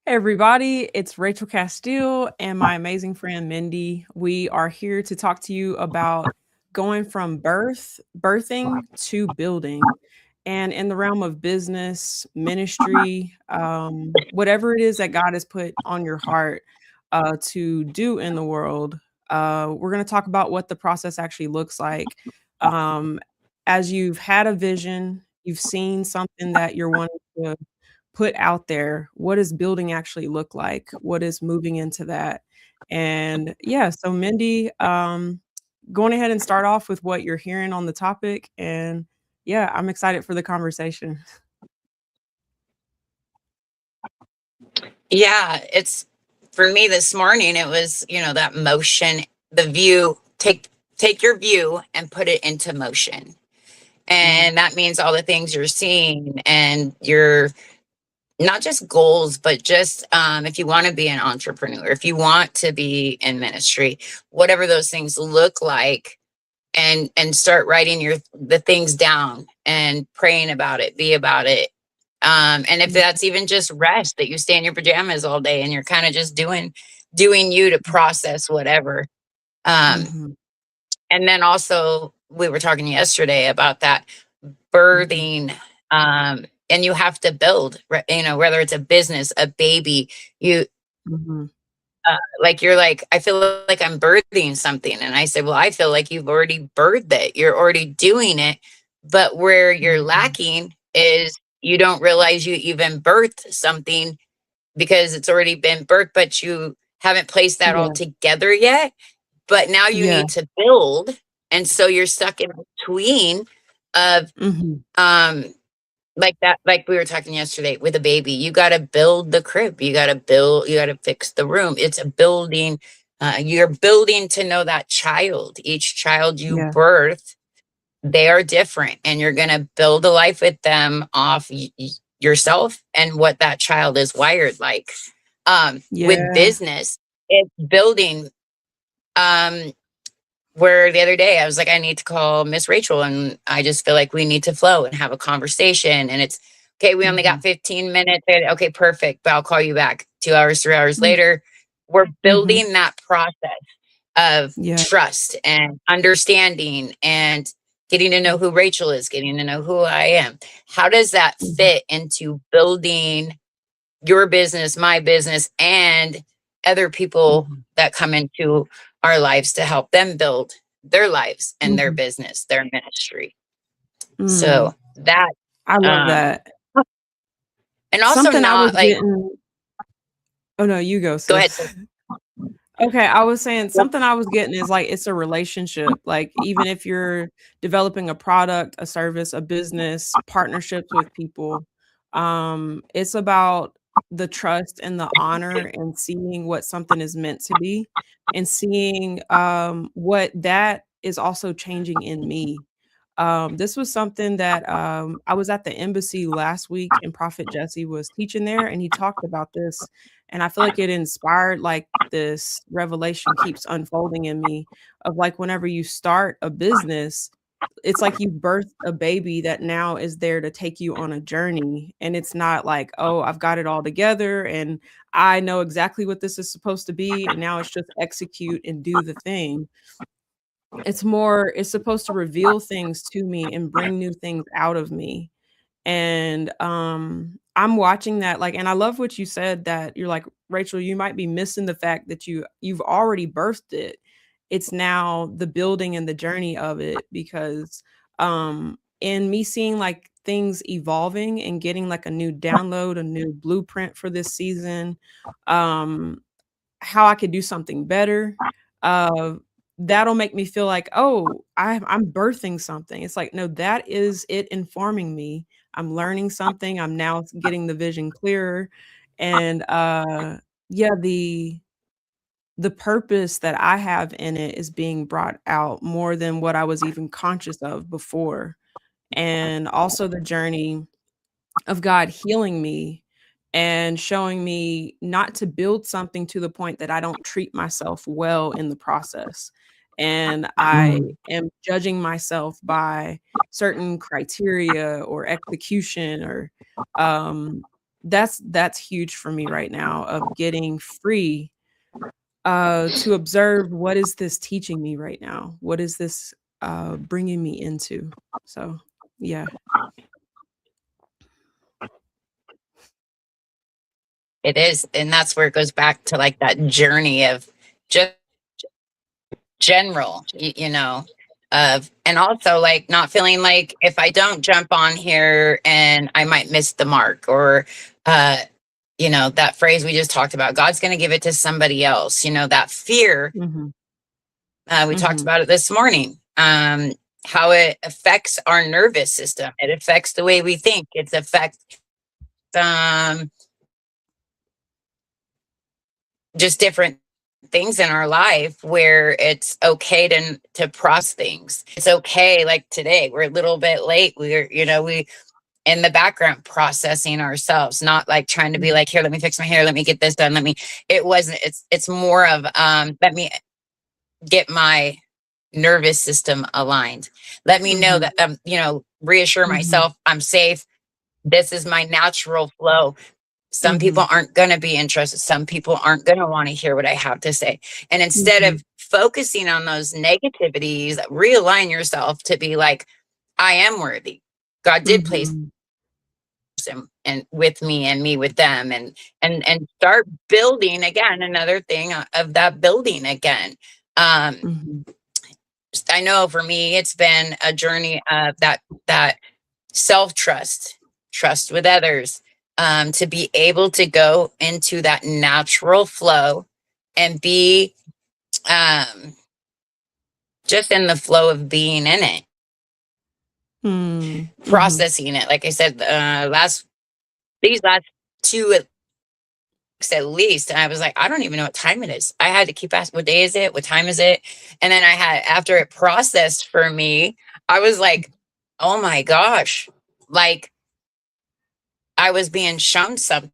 Hey everybody, it's Rachel Castille and my amazing friend Mindy. We are here to talk to you about going from birthing to building. And in the realm of business, ministry, whatever it is that God has put on your heart to do in the world, we're going to talk about what the process actually looks like. Um, as you've had a vision, you've seen something that you're wanting to put out there, what does building actually look like? What is moving into that? And yeah, so Mindy, going ahead and start off with what you're hearing on the topic. And yeah, I'm excited for the conversation. Yeah, it's for me this morning, it was, that motion, the view, take your view and put it into motion. Mm, And that means all the things you're seeing and your not just goals, but just if you want to be an entrepreneur, if you want to be in ministry, whatever those things look like, and start writing the things down and praying about it, be about it. And if mm, that's even just rest, that you stay in your pajamas all day and you're kind of just doing you to process whatever. Um, mhm, and then also we were talking yesterday about that mhm, birthing, and you have to build, whether it's a business, a baby, you mhm. like you're like, I feel like I'm birthing something. And I said, well, I feel like you've already birthed it. You're already doing it. But where you're Mhm. lacking is you don't realize you even birthed something because it's already been birthed, but you haven't placed that all Yeah, together yet. But now you yeah. need to build. And so you're stuck in between of Mhm, um like that, like we were talking yesterday with a baby, you got to build the crib, you got to fix the room. It's a building. You're building to know that child. Each child you yeah, birth, they are different, and you're going to build a life with them off yourself and what that child is wired like. With yeah. business, it's building. um where the other day I was like, I need to call Miss Rachel, and I just feel like we need to flow and have a conversation. And it's okay, we only got Mhm, 15 minutes. Okay, perfect. But I'll call you back 2 hours, 3 hours mm, later. We're mhm. building that process of Yeah. trust and understanding and getting to know who Rachel is, getting to know who I am. How does that Mhm, fit into building your business, my business, and other people mhm, that come into our lives to help them build their lives and their mhm, business, their ministry. mm. So that, I love um, that. and also Something I was not like, getting. Oh no, you go, go ahead. sis. Okay, I was saying something I was getting is like it's a relationship. Like even if you're developing a product, a service, a business, partnerships with people, it's about the trust and the honor and seeing what something is meant to be and seeing what that is also changing in me. This was something that I was at the embassy last week and Prophet Jesse was teaching there and he talked about this and I feel like it inspired like this revelation keeps unfolding in me of like whenever you start a business, it's like you birthed a baby that now is there to take you on a journey. And it's not like, oh, I've got it all together and I know exactly what this is supposed to be. And now it's just execute and do the thing. It's supposed to reveal things to me and bring new things out of me. And, I'm watching that, like and I love what you said that you're like, "Rachel, you might be missing the fact that you've already birthed it. It's now the building and the journey of it," because, in me seeing, like, things evolving and getting, like, a new download, a new blueprint for this season, um, how I could do something better, uh, that'll make me feel like, "Oh, I'm birthing something." It's like, no, that is it informing me. I'm learning something, I'm now getting the vision clearer, and, yeah, the purpose that I have in it is being brought out more than what I was even conscious of before, and also the journey of God healing me and showing me not to build something to the point that I don't treat myself well in the process. And I Mm, am judging myself by certain criteria or execution or um that's huge for me right now, of getting free to observe, what is this teaching me right now? What is this bringing me into? So, yeah. It is. And that's where it goes back to like that journey of just general, you know, and also like not feeling like if I don't jump on here and I might miss the mark, or, you know, that phrase we just talked about, God's going to give it to somebody else, you know, that fear. Mhm. We talked Mhm. about it this morning. How it affects our nervous system. It affects the way we think. It affects um, just different things in our life where it's okay to process things. It's okay. Like today, we're a little bit late. We're, you know, we in the background processing ourselves, not like trying to be Mhm. like, here, let me fix my hair, let me get this done. It wasn't, it's more of let me get my nervous system aligned. Let me know Mhm. that you know, reassure Mhm. myself I'm safe. This is my natural flow. Some people Mhm. aren't going to be interested. Some people aren't going to want to hear what I have to say. And instead Mhm. of focusing on those negativities, realign yourself to be like, I am worthy. God did place Mhm. him and with me and me with them, and start building again. Another thing of that building again. Um, Mhm. I know for me, it's been a journey of that self-trust, trust with others, to be able to go into that natural flow and be um, just in the flow of being in it, Mm. Mhm. processing it. Like I said, these last 2 weeks at least, and I was like, I don't even know what time it is. I had to keep asking, what day is it? What time is it? And then I had, after it processed for me, I was like, oh my gosh, like I was being shown something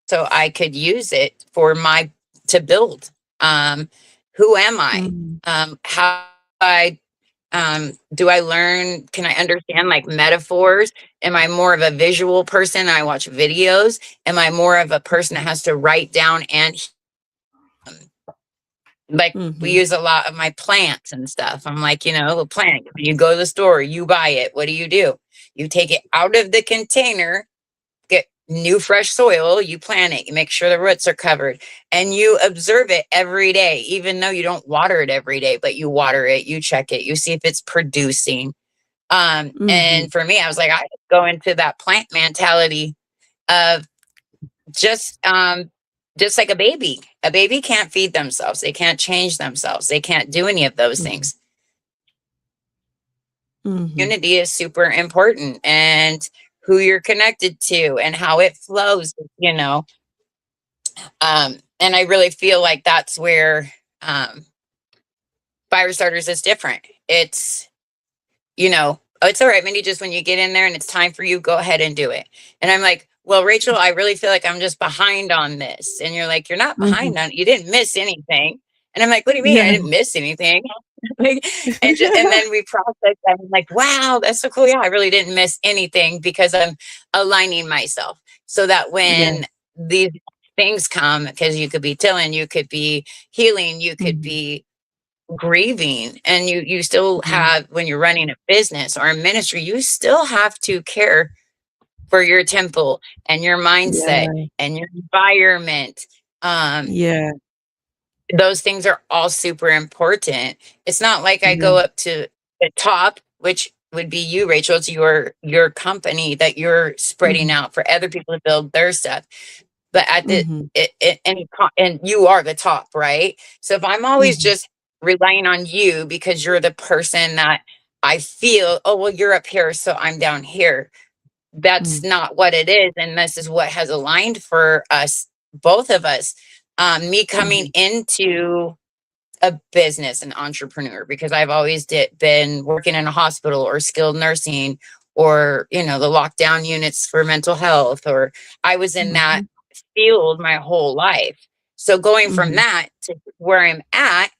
so I could use it for my to build. Um, who am I? Mhm. How I do I learn? Can I understand like metaphors? Am I more of a visual person? I watch videos. Am I more of a person that has to write down and like we Mhm. use a lot of my plants and stuff. I'm like, you know, a plant. You go to the store, you buy it. What do? You take it out of the container, get new fresh soil, you plant it, you make sure the roots are covered, and you observe it every day, even though you don't water it every day, but you water it, you check it, you see if it's producing. Mhm. And for me, I was like, I go into that plant mentality of just just like a baby. A baby can't feed themselves, they can't change themselves, they can't do any of those Mhm. things. Mhm. Unity is super important, and who you're connected to and how it flows, you know. And I really feel like that's where Firestarters is different. It's, you know, oh, it's all right, Mindy, just when you get in there and it's time for you, go ahead and do it. And I'm like, well, Rachel, I really feel like I'm just behind on this. And you're like, you're not Mhm. behind on it. You didn't miss anything. And I'm like, what do you mean? Yeah. I didn't miss anything. Like, and then we process that. I'm like, wow, that's so cool. Yeah, I really didn't miss anything because I'm aligning myself so that Yeah. when these things come, because you could be tilling, you could be healing, you could Mhm. be grieving, and you still Mhm. have, when you're running a business or a ministry, you still have to care for your temple and your mindset Yeah. and your environment. um Yeah. those things are all super important. It's not like I Yeah. go up to the top, which would be you, Rachel. It's your company that you're spreading Mhm. out for other people to build their stuff. But at the Mhm. and you are the top, right? So if I'm always Mhm. just relying on you because you're the person that I feel, oh well, you're up here, so I'm down here. That's Mhm. not what it is, and this is what has aligned for us, both of us. Me coming Mhm. into a business, an entrepreneur, because I've always been working in a hospital or skilled nursing, or you know, the lockdown units for mental health, or I was in that Mhm. field my whole life. So going from Mhm. that to where I'm at,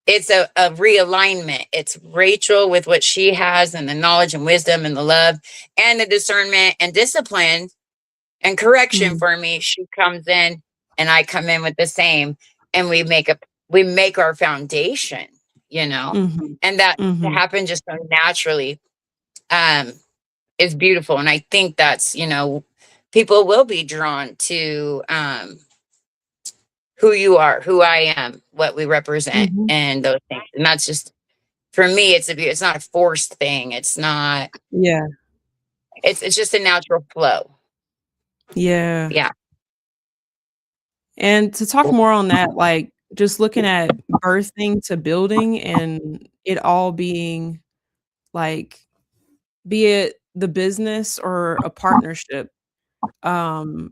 it's a realignment. It's Rachel with what she has and the knowledge and wisdom and the love and the discernment and discipline And correction Mm. for me, she comes in and I come in with the same, and we make our foundation, you know, Mhm. and that to Mhm. happen just so naturally, um, is beautiful. And I think that's, you know, people will be drawn to who you are, who I am, what we represent, Mhm. and those things. And that's just for me, it's not a forced thing. It's not. Yeah. It's just a natural flow. Yeah. Yeah. And to talk more on that, like, just looking at birthing to building and it all being, like, be it the business or a partnership,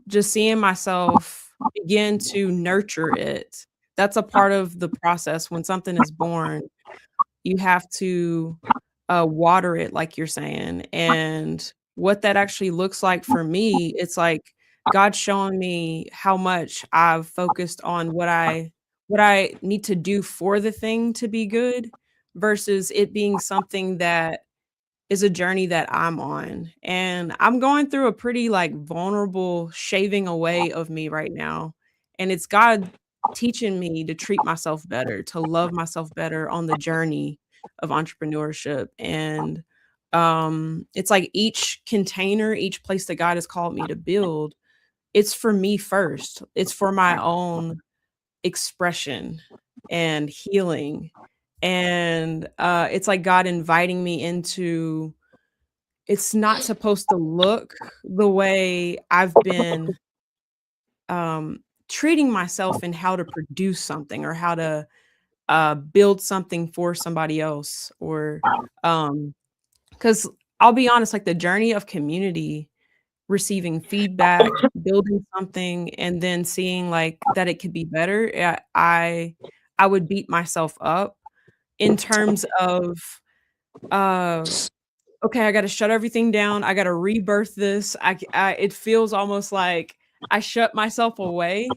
just seeing myself begin to nurture it. That's a part of the process when something is born. You have to, water it, like you're saying, and what that actually looks like for me, it's like God showing me how much I've focused on what I need to do for the thing to be good versus it being something that is a journey that I'm on, and I'm going through a pretty, like, vulnerable shaving away of me right now, and it's God teaching me to treat myself better, to love myself better on the journey of entrepreneurship, and, it's like each container, each place that God has called me to build, it's for me first. It's for my own expression and healing, and, it's like God inviting me into it's not supposed to look the way I've been, treating myself in how to produce something or how to, build something for somebody else or, um 'cause I'll be honest, like, the journey of community, receiving feedback, building something, and then seeing, like, that it could be better, I would beat myself up in terms of, uh okay, I gotta shut everything down, I gotta rebirth this, I it feels almost like I shut myself away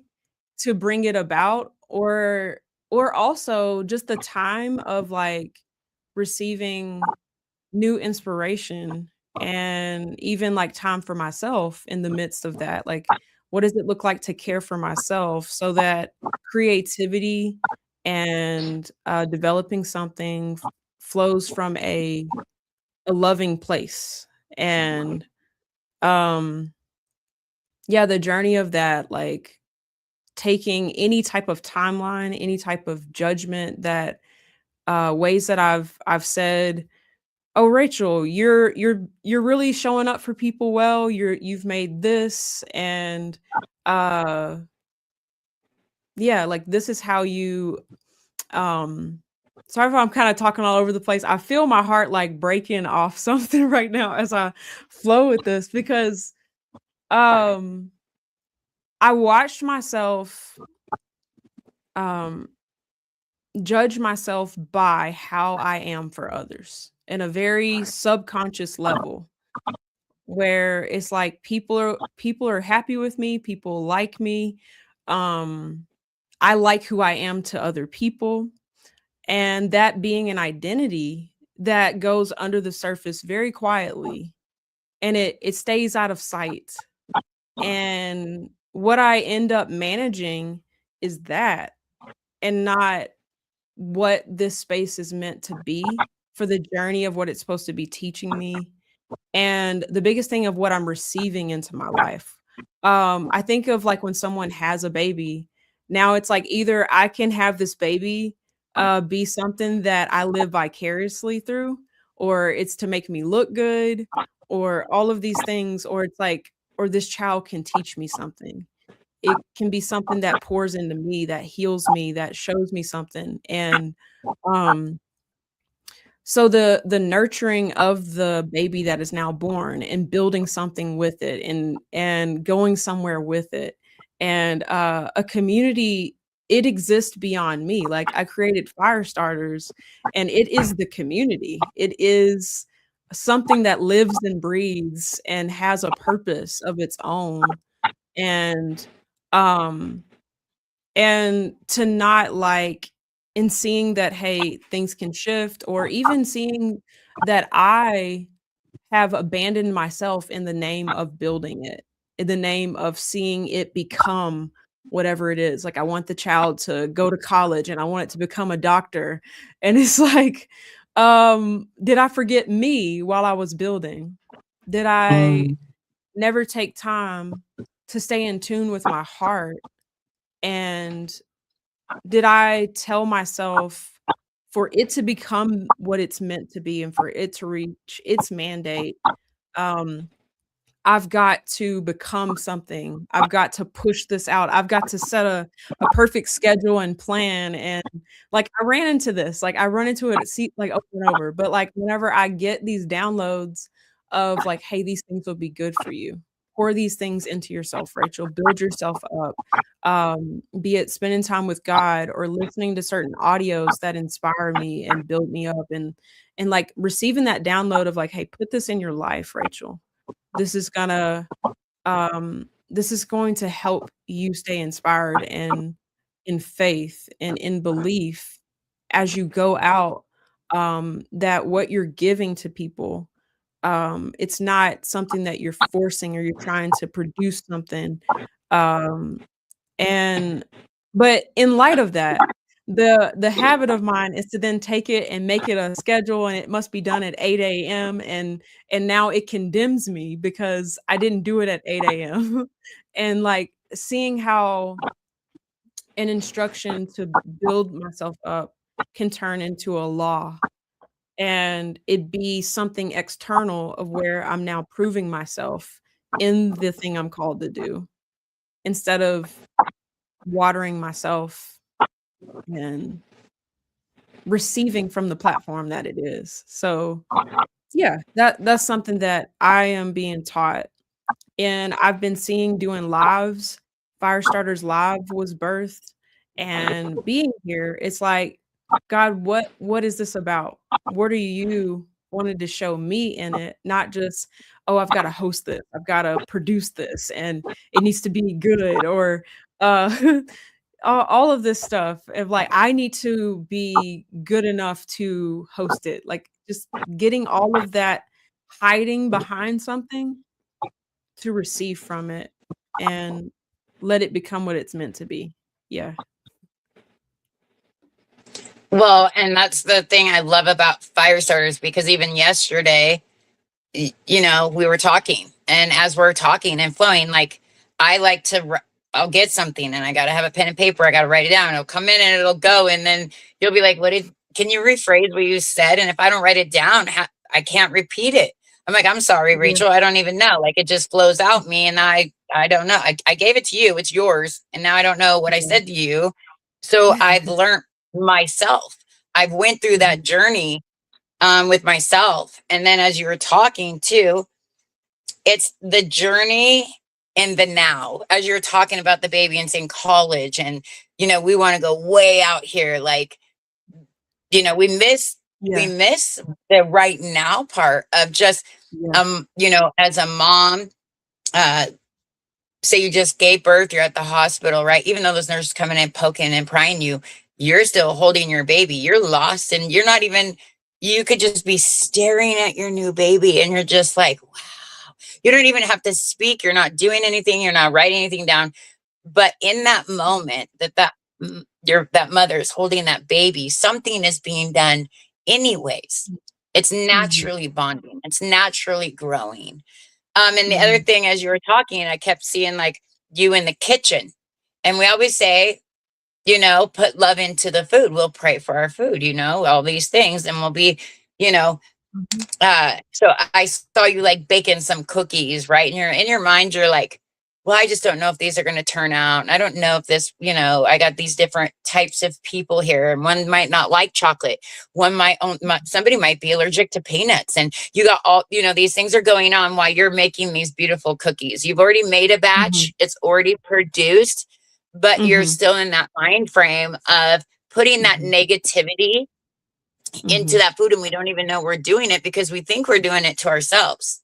to bring it about, or also just the time of, like, receiving new inspiration and even, like, time for myself in the midst of that, like, what does it look like to care for myself so that creativity and, developing something flows from a loving place, and, um, yeah, the journey of that, like, taking any type of timeline, any type of judgment that, ways that I've said, "Oh, Rachel, you're really showing up for people well, you've made this, and, uh, yeah, like, this is how you" um sorry if I'm kinda talking all over the place, I feel my heart, like, breaking off something right now as I flow with this because, um, I watched myself, um, judge myself by how I am for others in a very subconscious level, where it's like people are happy with me, people like me, um, I like who I am to other people, and that being an identity that goes under the surface very quietly, and it stays out of sight, and what I end up managing is that, and not what this space is meant to be for the journey of what it's supposed to be teaching me, and the biggest thing of what I'm receiving into my life. I think of, like, when someone has a baby, now it's like either I can have this baby, be something that I live vicariously through, or it's to make me look good, or all of these things, or it's like or this child can teach me something. It can be something that pours into me, that heals me, that shows me something, and, um so the nurturing of the baby that is now born and building something with it and going somewhere with it, and, a community, it exists beyond me, like, I created Firestarters, and it is the community. It is something that lives and breathes and has a purpose of its own, and, um and to not, like in seeing that, hey, things can shift, or even seeing that I have abandoned myself in the name of building it. in the name of seeing it become whatever it is. Like I want the child to go to college and I want it to become a doctor. And it's like, did I forget me while I was building? Did I never take time to stay in tune with my heart? And did I tell myself for it to become what it's meant to be and for it to reach its mandate, I've got to become something. I've got to push this out. I've got to set a perfect schedule and plan. And like I ran into this, like I run into it like over and over. But like whenever I get these downloads of like, hey, these things will be good for you. Pour these things into yourself, Rachel. Build yourself up. Be it spending time with God or listening to certain audios that inspire me and build me up and like receiving that download of like, hey, put this in your life, Rachel. This is going to help you stay inspired and in faith and in belief as you go out, that what you're giving to people, it's not something that you're forcing or you're trying to produce something. Um, and but in light of that, the habit of mine is to then take it and make it a schedule, and it must be done at 8 AM, and now it condemns me because I didn't do it at 8 AM. And, like, seeing how an instruction to build myself up can turn into a law, and it be something external of where I'm now proving myself in the thing I'm called to do, instead of watering myself and receiving from the platform that it is. So, yeah, that's something that I am being taught, and I've been seeing doing lives. Firestarters Live was birthed, and being here, it's like, God, what is this about? What are you wanted to show me in it? Not just, oh, I've got to host this, I've got to produce this, and it needs to be good, or all of this stuff of like, I need to be good enough to host it. Like just getting all of that hiding behind something to receive from it and let it become what it's meant to be. Yeah. Well, and that's the thing I love about Firestarters, because even yesterday, you know, we were talking, and as we're talking and flowing, like I like to, I'll get something and I got to have a pen and paper. I got to write it down. It'll come in and it'll go. And then you'll be like, can you rephrase what you said? And if I don't write it down, I can't repeat it. I'm like, I'm sorry, Rachel. I don't even know. Like it just flows out me. And I don't know. I gave it to you. It's yours. And now I don't know what I said to you. So I've learned myself. I've went through that journey with myself. And then as you were talking too, it's the journey in the now. As you're talking about the baby and saying college, and you know, we want to go way out here. Like, you know, we miss the right now part of just you know, as a mom, say you just gave birth, you're at the hospital, right? Even though those nurses coming in, poking and prying you, you're still holding your baby. You're lost, and you're not even, you could just be staring at your new baby and you're just like, wow. You don't even have to speak. You're not doing anything. You're not writing anything down. But in that moment that mother is holding that baby, something is being done anyways. It's naturally bonding. It's naturally growing. And the other thing, as you were talking, I kept seeing like you in the kitchen. And we always say, you know, put love into the food. We'll pray for our food, you know, all these things. And we'll be, you know, so I saw you like baking some cookies, right? And you're in your mind, you're like, well, I just don't know if these are going to turn out. And I don't know if this, you know, I got these different types of people here, and one might not like chocolate. One somebody might be allergic to peanuts. And you got all, you know, these things are going on while you're making these beautiful cookies. You've already made a batch. It's already produced, but you're still in that mind frame of putting that negativity into that food, and we don't even know we're doing it because we think we're doing it to ourselves.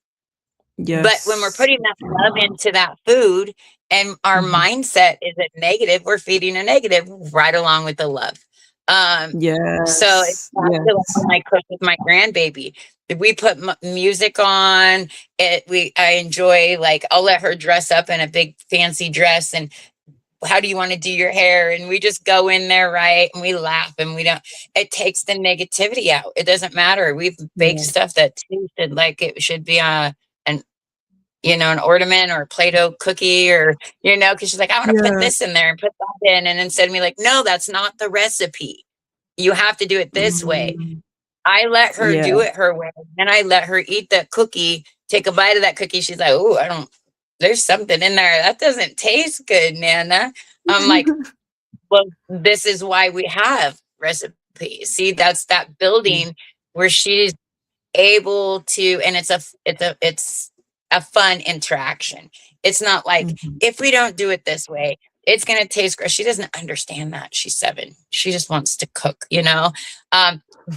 Yes. But when we're putting that love into that food and our mindset is at negative, we're feeding a negative right along with the love. So it's when I cook with my grandbaby, we put music on it. I enjoy, like, I'll let her dress up in a big fancy dress, and how do you want to do your hair? And we just go in there, right? And we laugh, and it takes the negativity out. It doesn't matter. We've baked stuff that tasted like it should be an ornament or a Play-Doh cookie, or, because she's like, I want to put this in there and put that in. And instead of me like, no, that's not the recipe. You have to do it this way. I let her do it her way. And I let her eat that cookie, take a bite of that cookie. She's like, oh, there's something in there. That doesn't taste good, Nana. I'm like, well, this is why we have recipes. See, that's that building where she's able to, and it's a fun interaction. It's not like, if we don't do it this way, it's going to taste great. She doesn't understand that. She's 7. She just wants to cook,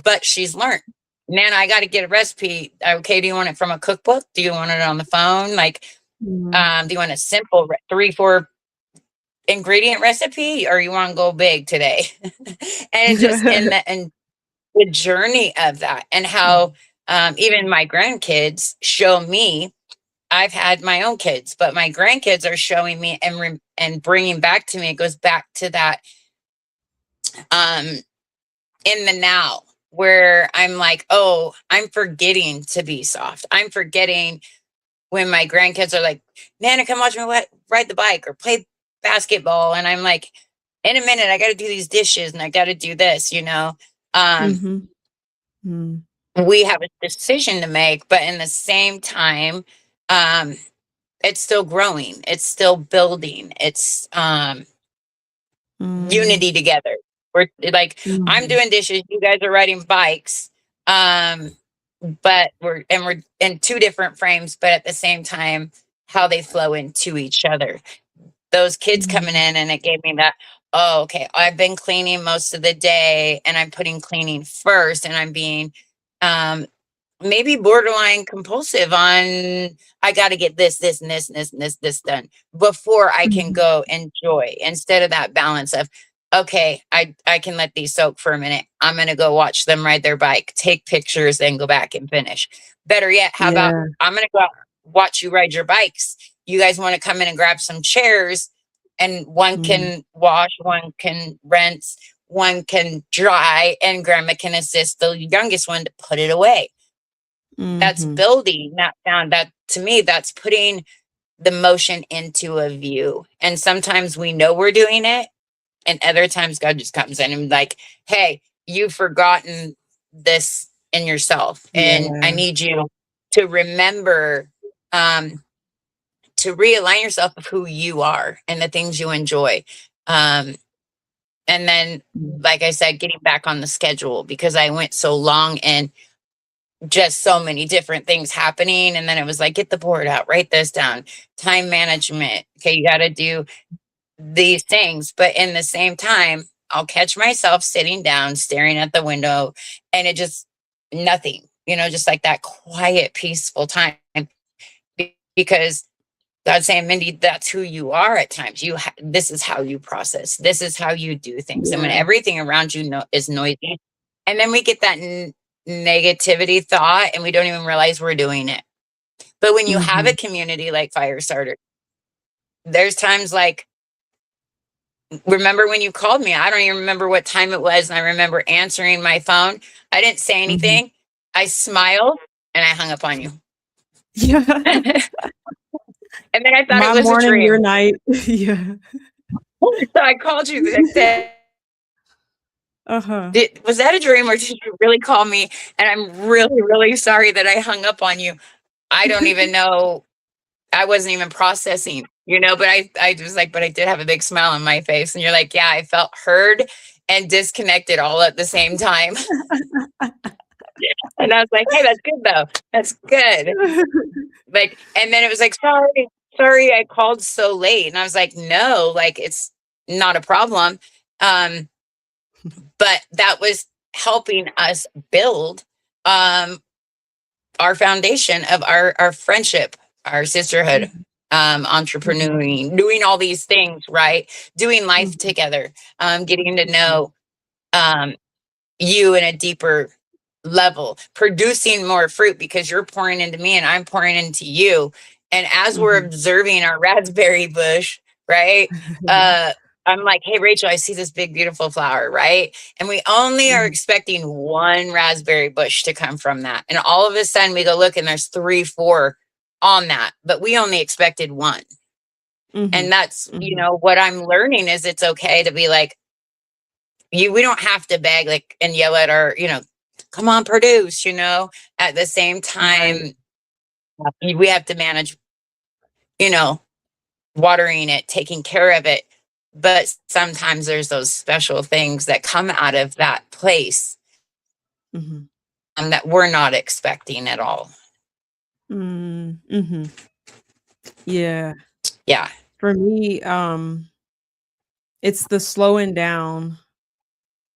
but she's learned. Man, I got to get a recipe. Okay, do you want it from a cookbook? Do you want it on the phone? Like, do you want a simple 3-4 ingredient recipe, or you want to go big today? And just and the journey of that, and how even my grandkids show me. I've had my own kids, but my grandkids are showing me and bringing back to me. It goes back to that in the now, where I'm like, oh, I'm forgetting to be soft. I'm forgetting when my grandkids are like, Nana, come watch me ride the bike or play basketball. And I'm like, in a minute, I got to do these dishes and I got to do this, We have a decision to make, but in the same time, it's still growing. It's still building. It's unity together. We're like, I'm doing dishes, you guys are riding bikes. But we're in 2 different frames, but at the same time, how they flow into each other. Those kids coming in, and it gave me that, oh, okay, I've been cleaning most of the day, and I'm putting cleaning first, and I'm being maybe borderline compulsive on, I got to get this and this and this and this done before I can go enjoy, instead of that balance of, okay, I can let these soak for a minute. I'm going to go watch them ride their bike, take pictures, then go back and finish. Better yet, how about I'm going to go out, watch you ride your bikes. You guys want to come in and grab some chairs, and one can wash, one can rinse, one can dry, and grandma can assist the youngest one to put it away. That's building that sound. That, to me, that's putting the motion into a view. And sometimes we know we're doing it, and other times God just comes in and like, hey, you've forgotten this in yourself. And I need you to remember, to realign yourself of who you are and the things you enjoy. And then, like I said, getting back on the schedule, because I went so long and just so many different things happening. And then it was like, get the board out, write this down, time management. Okay, you got to do these things. But in the same time, I'll catch myself sitting down, staring at the window, and it just nothing, just like that quiet, peaceful time. Because God's saying, Mindy, that's who you are at times. This is how you process. This is how you do things. And when everything around you is noisy, and then we get that negativity thought, and we don't even realize we're doing it. But when you have a community like Firestarters, there's times like, remember when you called me? I don't even remember what time it was. And I remember answering my phone. I didn't say anything. I smiled and I hung up on you. Yeah. And then I thought it was morning, a dream. your night. Yeah. So I called you the next day. Was that a dream, or did you really call me? And I'm really, really sorry that I hung up on you. I don't even know. I wasn't even processing, but I was like, but I did have a big smile on my face. And you're like, yeah, I felt heard and disconnected all at the same time. And I was like, hey, that's good though. That's good. Like, and then it was like, sorry, I called so late. And I was like, no, like, it's not a problem. But that was helping us build our foundation of our friendship, our sisterhood, entrepreneuring, doing all these things, right? Doing life together, getting to know you in a deeper level, producing more fruit because you're pouring into me and I'm pouring into you. And as we're observing our raspberry bush, right? I'm like, hey, Rachel, I see this big, beautiful flower, right? And we only are expecting one raspberry bush to come from that. And all of a sudden we go look and there's 3, 4 on that, but we only expected one. And that's, you know, what I'm learning is it's okay to be like, we don't have to beg like and yell at our, you know, come on, produce, you know, at the same time, we have to manage, you know, watering it, taking care of it. But sometimes there's those special things that come out of that place that we're not expecting at all. Yeah. Yeah. For me, it's the slowing down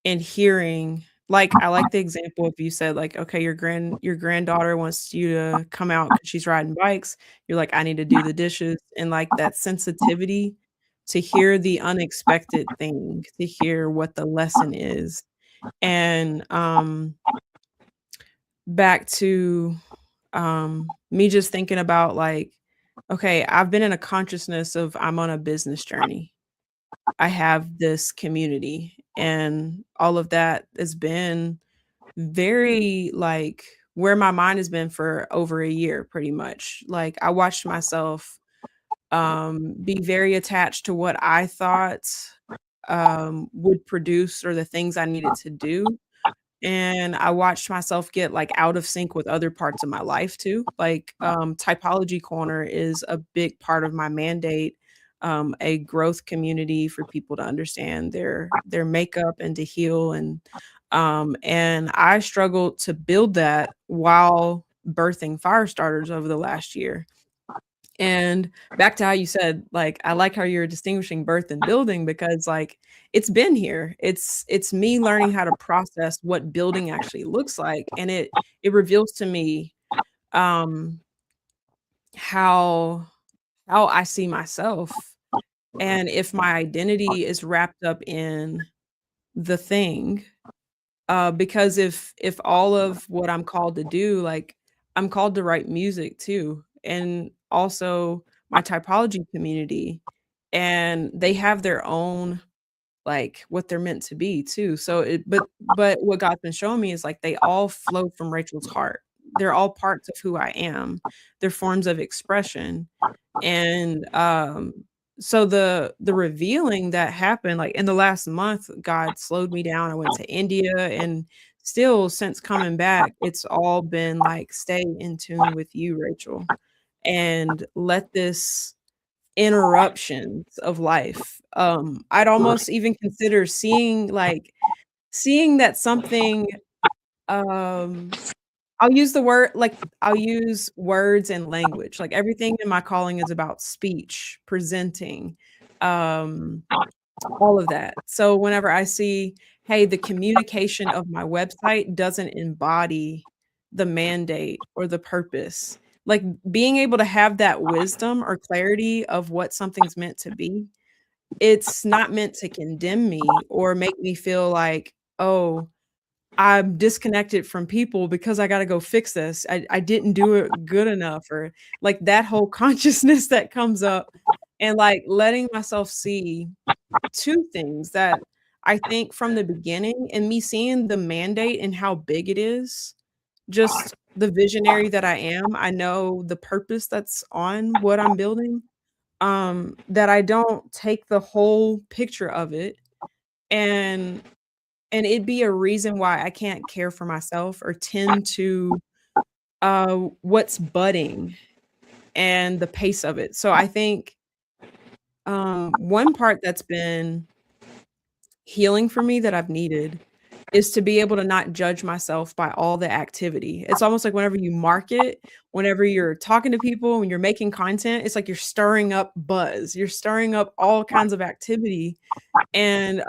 and hearing. Like, I like the example if you said, like, okay, your granddaughter wants you to come out 'cause she's riding bikes. You're like, "I need to do the dishes," and, like, that sensitivity to hear the unexpected thing, to hear what the lesson is. And, back to, me just thinking about, like, okay, I've been in a consciousness of I'm on a business journey. I have this community, and all of that has been very, like, where my mind has been for over a year, pretty much. Like, I watched myself, be very attached to what I thought, would produce or the things I needed to do, and I watched myself get, like, out of sync with other parts of my life too. Like, Typology Corner is a big part of my mandate, a growth community for people to understand their makeup and to heal, and I struggled to build that while birthing Firestarters over the last year. And back to how you said, like, I like how you're distinguishing birth and building because, like, it's been here. It's me learning how to process what building actually looks like, and it reveals to me, um, how I see myself, and if my identity is wrapped up in the thing. Because if all of what I'm called to do, like, I'm called to write music too, and also my typology community, and they have their own, like, what they're meant to be too. So but what God's been showing me is, like, they all flow from Rachel's heart. They're all parts of who I am. They're forms of expression. And, so the revealing that happened, like, in the last month, God slowed me down. I went to India, and still since coming back, it's all been like, "Stay in tune with you, Rachel, and let this interruptions of life." I'd almost even consider seeing that something, um I'll use words and language, like, everything in my calling is about speech, presenting, um, all of that. So whenever I see, hey, the communication of my website doesn't embody the mandate or the purpose, like, being able to have that wisdom or clarity of what something's meant to be, it's not meant to condemn me or make me feel like, "Oh, I'm disconnected from people because I gotta go fix this. I didn't do it good enough," or, like, that whole consciousness that comes up, and, like, letting myself see 2 things that I think from the beginning and me seeing the mandate and how big it is, just the visionary that I am, I know the purpose that's on what I'm building, that I don't take the whole picture of it, and it'd be a reason why I can't care for myself or tend to, what's budding and the pace of it. So I think, one part that's been healing for me that I've needed is to be able to not judge myself by all the activity. It's almost like whenever you market, whenever you're talking to people, when you're making content, it's like you're stirring up buzz. You're stirring up all kinds of activity, and,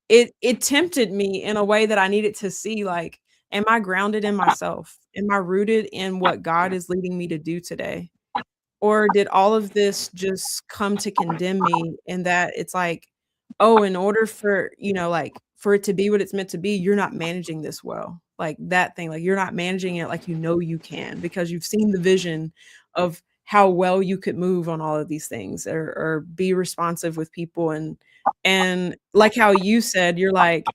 it tempted me in a way that I needed to see, like, am I grounded in myself? Am I rooted in what God is leading me to do today? Or did all of this just come to condemn me in that it's like, oh, in order for, like, for it to be what it's meant to be, you're not managing this well. Like that thing, like you're not managing it like you can because you've seen the vision of how well you could move on all of these things or be responsive with people and like how you said, you're like,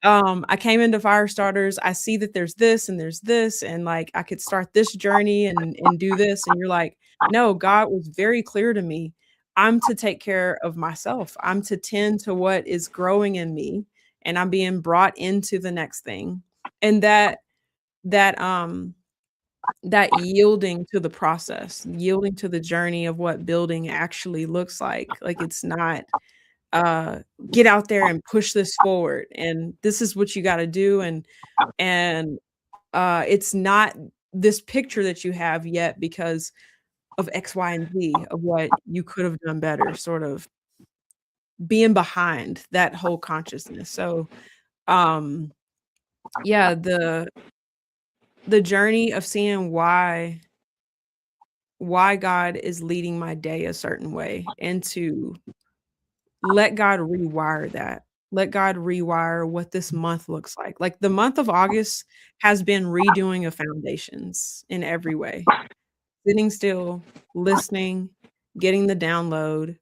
I came into Firestarters, I see that there's this, and like I could start this journey and do this. And you're like, no, God was very clear to me. I'm to take care of myself. I'm to tend to what is growing in me, and I'm being brought into the next thing. And that that yielding to the process, yielding to the journey of what building actually looks like. Like it's not get out there and push this forward and this is what you got to do and it's not this picture that you have yet because of X, Y, and Z of what you could have done better, sort of being behind that whole consciousness. So, um, yeah, the journey of seeing why God is leading my day a certain way and to let God rewire that. Let God rewire what this month looks like. Like the month of August has been redoing of foundations in every way. Sitting still, listening, getting the download,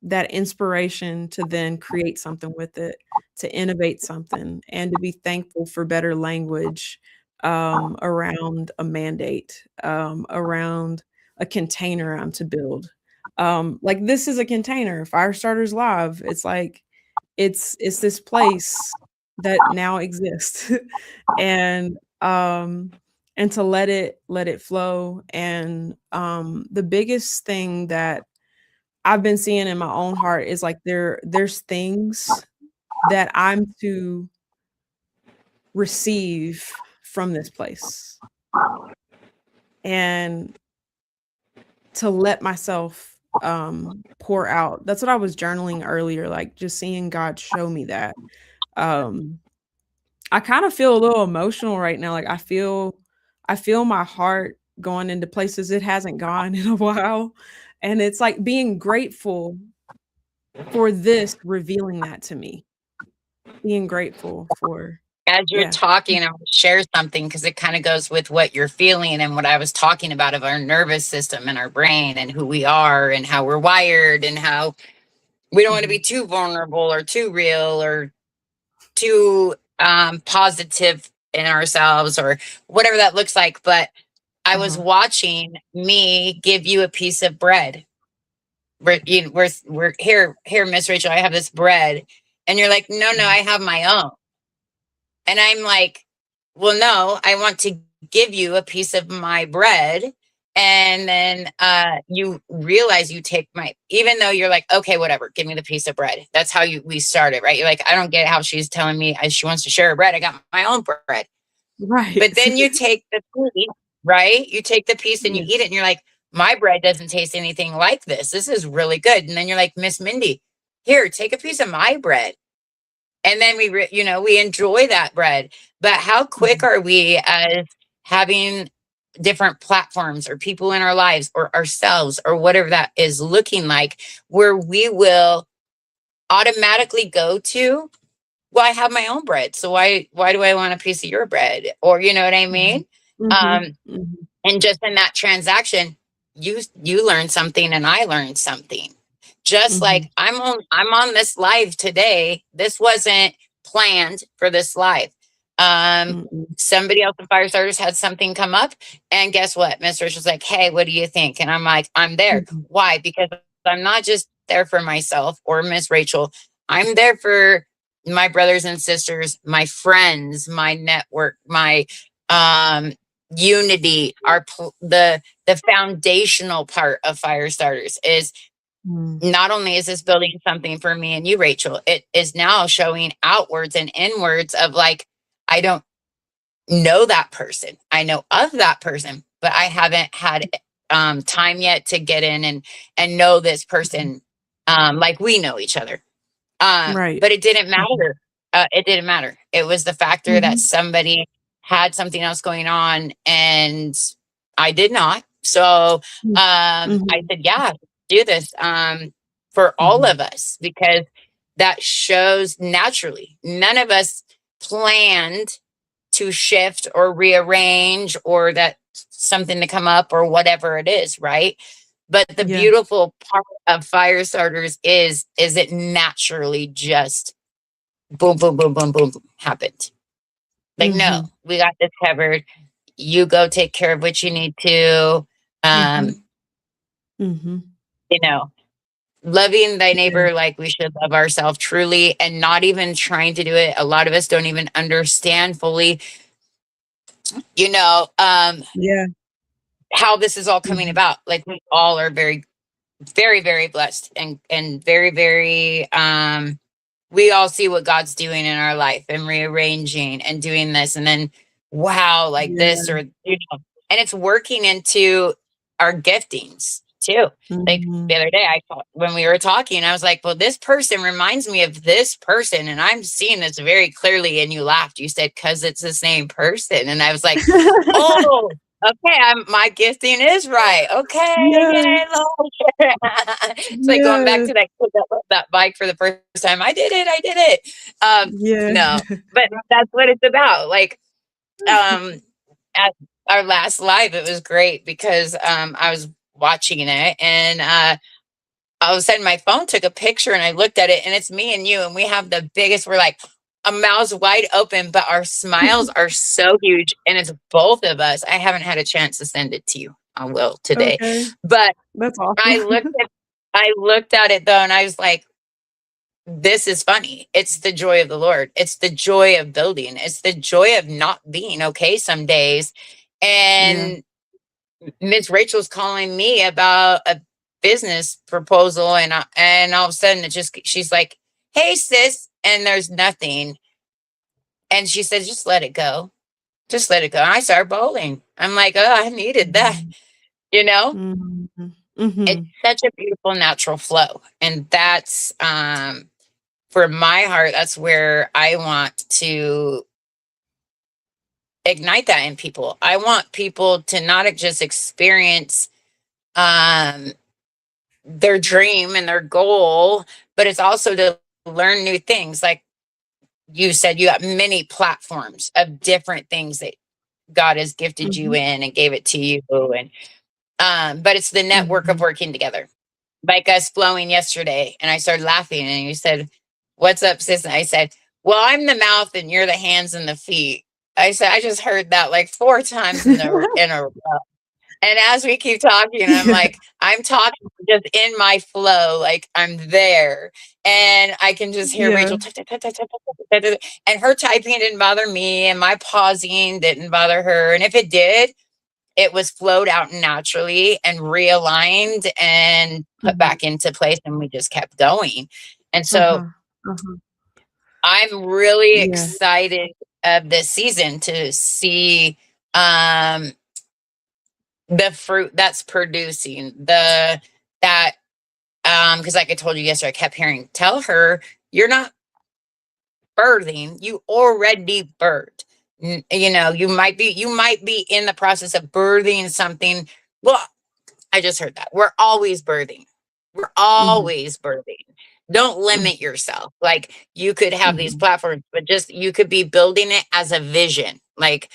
that inspiration to then create something with it, to innovate something, and to be thankful for better language around a mandate, around a container I'm to build. Like this is a container, Firestarters Live. It's like it's this place that now exists, and um, and to let it flow. And the biggest thing that I've been seeing in my own heart is like there's things that I'm to receive from this place and to let myself pour out. That's what I was journaling earlier, like just seeing God show me that. Um I kind of feel a little emotional right now. Like I feel my heart going into places it hasn't gone in a while. And it's like being grateful for this revealing that to me. Being grateful for As you're yeah. talking, I want to share something because it kind of goes with what you're feeling and what I was talking about of our nervous system and our brain and who we are and how we're wired and how we don't want to be Mhm. too vulnerable or too real or too positive in ourselves or whatever that looks like. But I was Uh-huh. watching me give you a piece of bread. We're here, Miss Rachel. I have this bread, and you're like, no, I Mhm. have my own. And I'm like, well, no, I want to give you a piece of my bread. And then you realize you take my, even though you're like, okay, whatever, give me the piece of bread. That's how we started, right? You're like, I don't get how she's telling me she wants to share her bread. I got my own bread. Right. But then you take the piece, right? You take the piece and you eat Yes. it, and you're like, my bread doesn't taste anything like this. This is really good. And then you're like, Miss Mindy, here, take a piece of my bread. And then we enjoy that bread. But how quick Mhm. are we as having different platforms or people in our lives or ourselves or whatever that is looking like, where we will automatically go to, well, I have my own bread, so why do I want a piece of your bread? Or you know what I Mhm. mean? Mhm. um Mhm. and just in that transaction, you learned something and I learned something. Just like Mhm. I'm on this live today. This wasn't planned for this live. Um, Mhm. somebody else in Firestarters had something come up, and guess what? Miss Rich was like, "Hey, what do you think?" And I'm like, "I'm there." Mhm. Why? Because I'm not just there for myself or Miss Rachel. I'm there for my brothers and sisters, my friends, my network, my um unity, the foundational part of Firestarters is Mhm. not only is this building something for me and you, Rachel, it is now showing outwards and inwards of like, I don't know that person. I know of that person, but I haven't had time yet to get in and know this Mhm. person like we know each other. Right. But it didn't Mhm. matter. It didn't matter. It was the factor that Mhm. somebody had something else going on and I did not. So I Mhm. said, yeah, do this for all Mhm. of us because that shows naturally. None of us planned to shift or rearrange or that something to come up or whatever it is, right? But the beautiful part of Firestarters is it naturally just boom, boom, boom, boom, boom, boom happened. Like, no, we got this covered. You go take care of what you need to. You know, loving thy neighbor like we should love ourselves truly, and not even trying to do it. A lot of us don't even understand fully, you know, how this is all coming about. Like, we all are very, very, very blessed and very, very, we all see what God's doing in our life and rearranging and doing this. And then, wow, like this, or, you know, and it's working into our giftings too. Like the other day, when we were talking, I was like, well, this person reminds me of this person. And I'm seeing this very clearly. And you laughed. You said, cause it's the same person. And I was like, oh, okay, my gifting is right. Okay, yay, Lord. It's like going back to that kid that rode that bike for the first time. I did it. No, but that's what it's about. Like, at our last live, it was great because I was watching it, and all of a sudden my phone took a picture, and I looked at it, and it's me and you, and we have the biggest. We're like a mouths wide open, but our smiles are so huge, and it's both of us. I haven't had a chance to send it to you. I will today, but that's awesome. I looked at it though, and I was like, this is funny. It's the joy of the Lord. It's the joy of building. It's the joy of not being okay some days. And Miss Rachel's calling me about a business proposal, and all of a sudden she's like, hey sis, and there's nothing. And she says, just let it go. Just let it go. And I start bowling. I'm like, oh, I needed that, you know? It's such a beautiful natural flow. And that's, for my heart, that's where I want to ignite that in people. I want people to not just experience their dream and their goal, but it's also to learn new things. Like you said, you got many platforms of different things that God has gifted you in and gave it to you. And but it's the network of working together. Like us flowing yesterday, and I started laughing, and you said, what's up, sis? And I said, well, I'm the mouth and you're the hands and the feet. I said, I just heard that like 4 times in a row. And as we keep talking, I'm like, I'm talking just in my flow, like I'm there. And I can just hear Rachel, and her typing didn't bother me, and my pausing didn't bother her. And if it did, it was flowed out naturally and realigned and put back into place, and we just kept going. And so I'm really excited of this season to see the fruit that's producing that because like I told you yesterday, I kept hearing, tell her you're not birthing, you already birthed. You know, you might be in the process of birthing something. Well, I just heard that. We're always birthing. We're always birthing. Don't limit yourself. Like, you could have these platforms, but just, you could be building it as a vision. Like,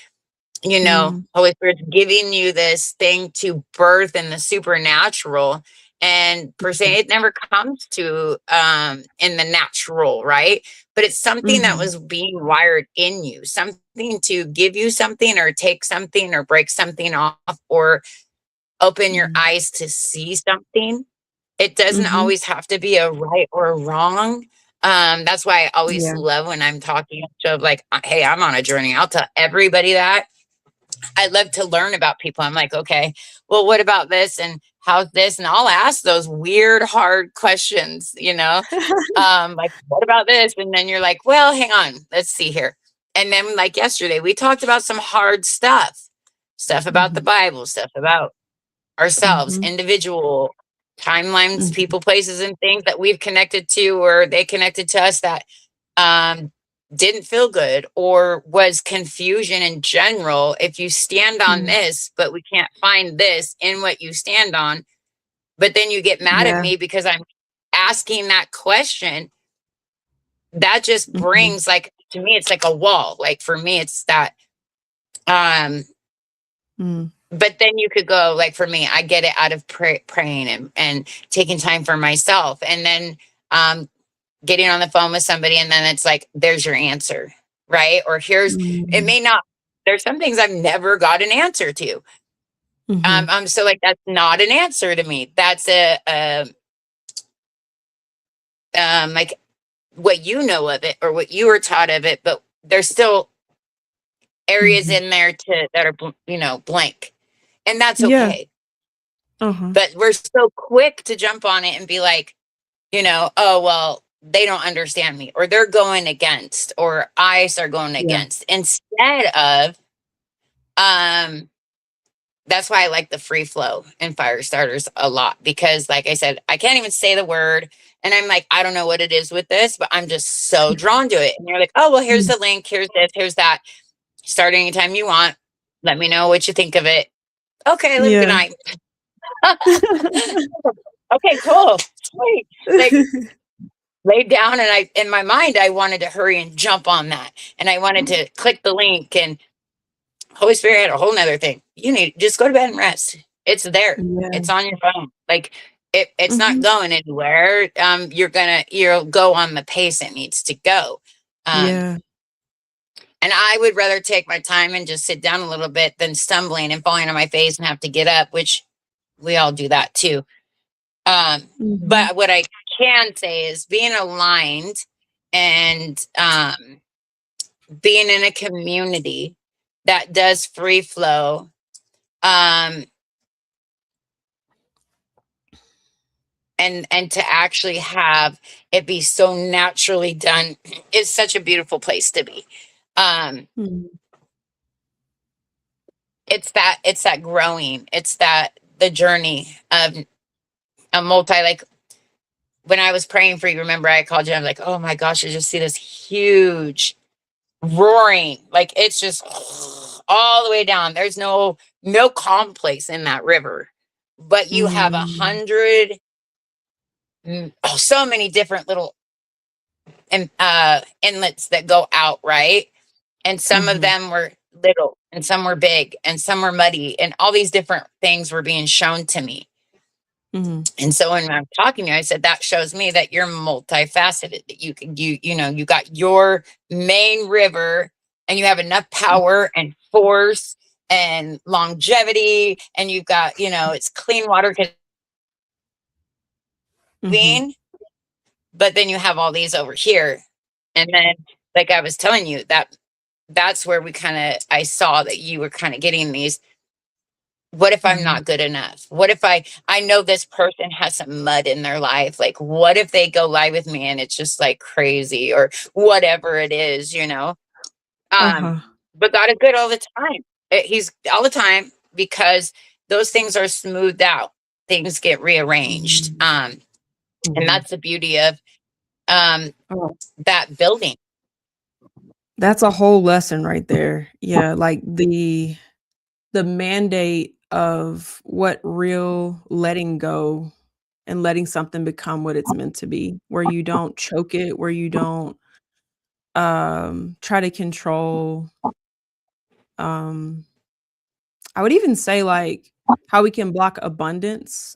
you know, Holy Spirit's giving you this thing to birth in the supernatural. And per se, it never comes to in the natural, right? But it's something that was being wired in you, something to give you something or take something or break something off or open your eyes to see something. It doesn't always have to be a right or a wrong. That's why I always love when I'm talking to, like, hey, I'm on a journey. I'll tell everybody that. I love to learn about people. I'm like, okay, well, what about this? And how's this? And I'll ask those weird, hard questions, you know, like, what about this? And then you're like, well, hang on, let's see here. And then, like yesterday, we talked about some hard stuff about the Bible, stuff about ourselves, individual timelines, people, places, and things that we've connected to, or they connected to us, that didn't feel good or was confusion in general. If you stand on this, but we can't find this in what you stand on, but then you get mad at me because I'm asking that question. that just Mhm. brings, like, to me, it's like a wall. Like, for me, it's that, Mm. but then you could go, like, for me, I get it out of praying and taking time for myself. And then, getting on the phone with somebody, and then it's like, there's your answer, right? Or it Mm. may not, there's some things I've never got an answer to. Mhm. So, like, that's not an answer to me. That's like, what you know of it or what you were taught of it, but there's still areas Mhm. in there that are, blank, and that's Yeah. okay. Uh-huh. But we're so quick to jump on it and be like, oh, well, they don't understand me, or they're going against, or I start going Yeah. against, instead of, that's why I like the free flow in Firestarters a lot, because, like I said, I can't even say the word. And I'm like, I don't know what it is with this, but I'm just so drawn to it. And you're like, oh, well, here's Mm. the link. Here's this, here's that. Start anytime you want. Let me know what you think of it. Okay, live good Yeah. night. Okay, cool. Sweet. Like, laid down, and in my mind, I wanted to hurry and jump on that. And I wanted to click the link, and Holy Spirit had a whole nother thing. You need just go to bed and rest. It's there. Yeah. It's on your phone. Like, it's not Mhm. going anywhere. You'll go on the pace it needs to go. Um, Yeah. and I would rather take my time and just sit down a little bit than stumbling and falling on my face and have to get up, which we all do that too. Mhm. But what I can say is being aligned and, being in a community that does free flow, um, and to actually have it be so naturally done is such a beautiful place to be. Um, Mhm. it's that growing, it's that the journey of a multi, like, when I was praying for you, remember I called you, I'm like, oh my gosh, I just see this huge roaring, like, it's just all the way down. There's no calm place in that river, but you have Mm. 100, so many different little inlets that go out, right? And some of Mhm. them were little, and some were big, and some were muddy, and all these different things were being shown to me. Mhm. And so when I'm talking to you, I said, that shows me that you're multifaceted, that you got your main river, and you have enough power and force and longevity, and you've got, it's clean water, Mhm. but then you have all these over here. And then, like I was telling you, that's where I saw that you were kind of getting these. What if I'm Mhm. not good enough? What if I know this person has some mud in their life? Like, what if they go live with me and it's just like crazy, or whatever it is? Um, Uh-huh. but God is good all the time. He's all the time, because those things are smoothed out. Things get rearranged. Mhm. And Mhm. that's the beauty of, um Oh, that building. that's a whole lesson right there. Yeah, like the mandate of what real letting go and letting something become what it's meant to be, where you don't choke it, where you don't, try to control, um I would even say, like, how we can block abundance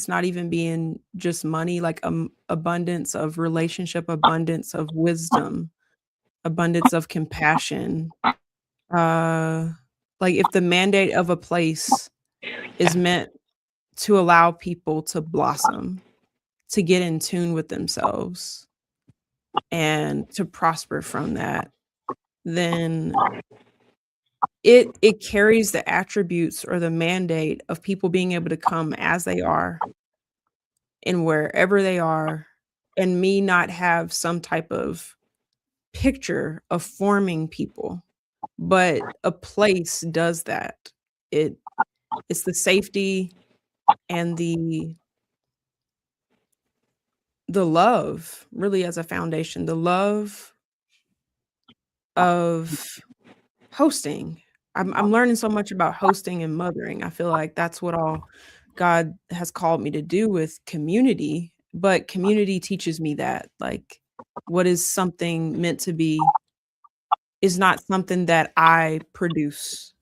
not even being just money, like, abundance of relationship, abundance of wisdom, abundance of compassion. Uh, like, if the mandate of a place is meant to allow people to blossom, to get in tune with themselves, and to prosper from that, then it carries the attributes or the mandate of people being able to come as they are and wherever they are, and me not have some type of picture of forming people, but a place does that. It it's the safety and the love really as a foundation, the love of hosting. I'm learning so much about hosting and mothering. I feel like that's what all God has called me to do with community, but community teaches me that, like, what is something meant to be is not something that I produce.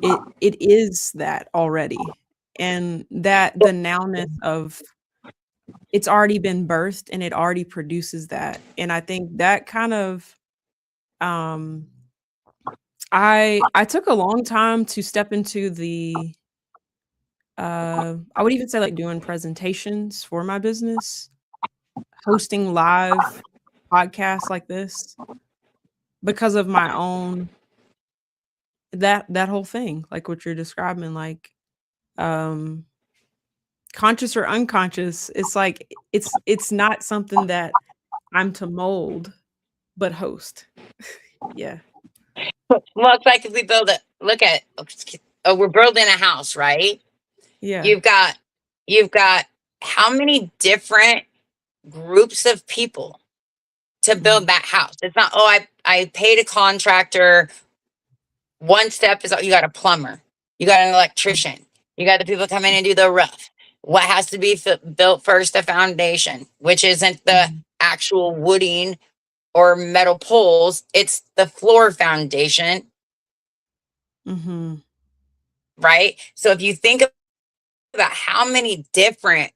It is that already. And that the nowness of it's already been birthed and it already produces that. And I think that kind of um I took a long time to step into the I would even say like doing presentations for my business, hosting live podcasts like this because of my own that whole thing, like what you're describing, like um conscious or unconscious, it's like it's not something that I'm to mold, but host. Yeah. Well, it's like if we build it, look at, oh, we're building a house, right? Yeah. You've got, you've got how many different groups of people to build Mhm. that house? It's not, oh, I paid a contractor. One step is, you got a plumber, you got an electrician, you got the people come in and do the roof. What has to be built first? The foundation, which isn't the Mhm. actual wooding or metal poles, it's the floor foundation, Mhm. right? So if you think about how many different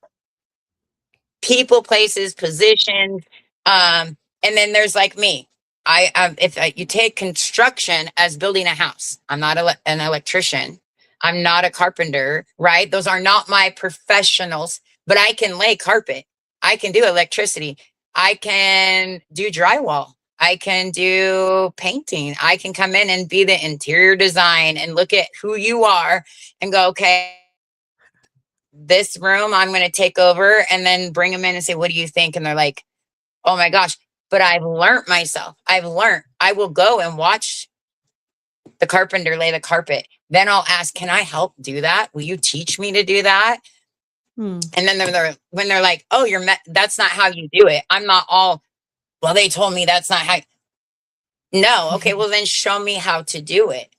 people, places, positions, and then there's like me. If you take construction as building a house, I'm not an electrician. I'm not a carpenter, right? Those are not my professionals, but I can lay carpet. I can do electricity. I can do drywall. I can do painting. I can come in and be the interior design and look at who you are and go, okay, this room I'm going to take over, and then bring them in and say, what do you think? And they're like, oh my gosh, but I've learned myself. I've learned I will go and watch the carpenter lay the carpet. Then I'll ask, can I help do that? Will you teach me to do that? Hmm. And then when they're like, oh, that's not how you do it. I'm not all, well, they told me that's not how. No. Okay. Well, then show me how to do it.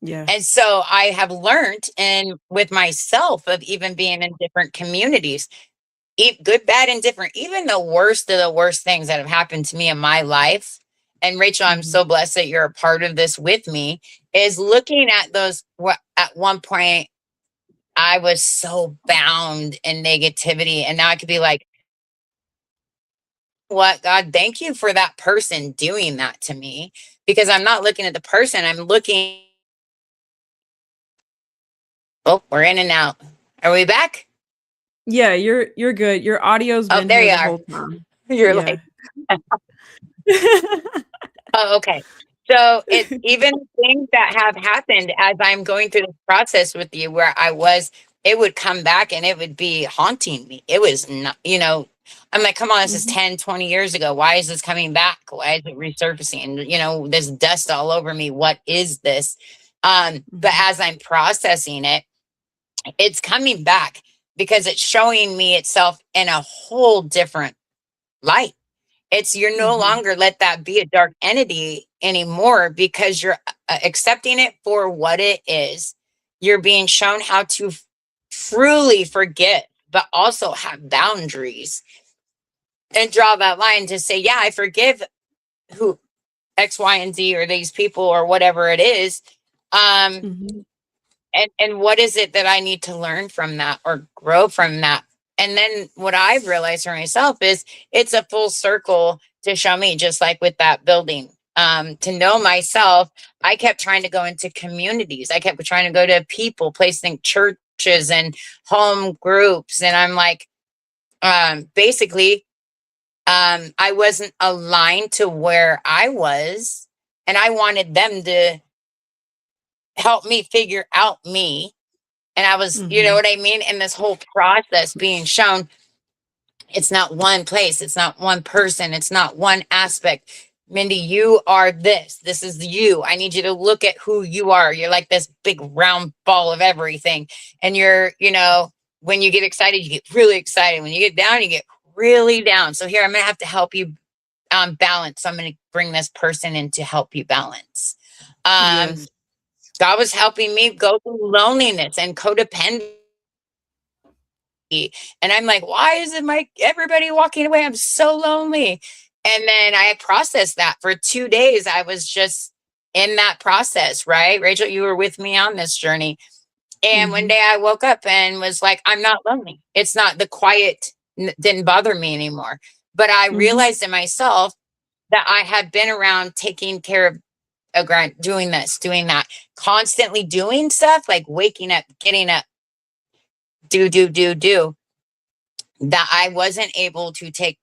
Yeah. And so I have learned, and with myself, of even being in different communities, good, bad, and different, even the worst of the worst things that have happened to me in my life. And Rachel, I'm Mhm. so blessed that you're a part of this with me, is looking at those. At one point, I was so bound in negativity. And now I could be like, what, God, thank you for that person doing that to me, because I'm not looking at the person. I'm looking. Oh, we're in and out. Are we back? Yeah, you're good. Your audio's Oh, been there here you the are. whole time. You're Yeah. like, oh, okay. So it's even things that have happened as I'm going through the process with you, where it would come back and it would be haunting me. It was not, I'm like, come on, this is Mhm. 10, 20 years ago. Why is this coming back? Why is it resurfacing? This dust all over me. What is this? But Mhm. as I'm processing it, it's coming back because it's showing me itself in a whole different light. You're no Mhm. longer let that be a dark entity anymore, because you're accepting it for what it is. You're being shown how to truly forget, but also have boundaries and draw that line to say, yeah, I forgive who X, Y, and Z, or these people, or whatever it is. Um, Mhm. and what is it that I need to learn from that or grow from that? And then what I've realized for myself is it's a full circle to show me, just like with that building. To know myself, I kept trying to go into communities. I kept trying to go to people, placing churches and home groups. And I'm like, basically, I wasn't aligned to where I was. And I wanted them to help me figure out me. And I was, you know Mhm. what I mean? In this whole process being shown, it's not one place, it's not one person, it's not one aspect. Mindy, you are this. This is you. I need you to look at who you are. You're like this big round ball of everything. And when you get excited, you get really excited. When you get down, you get really down. So here, I'm going to have to help you balance. So I'm going to bring this person in to help you balance. Yes. God was helping me go through loneliness and codependence. And I'm like, why isn't everybody walking away? I'm so lonely. And then I processed that for 2 days. I was just in that process, right? Rachel, you were with me on this journey. And one day I woke up and was like, I'm not lonely. It's not the quiet didn't bother me anymore. But I realized in myself that I had been around taking care of a grant, doing this, doing that, constantly doing stuff like waking up, getting up, do, that I wasn't able to take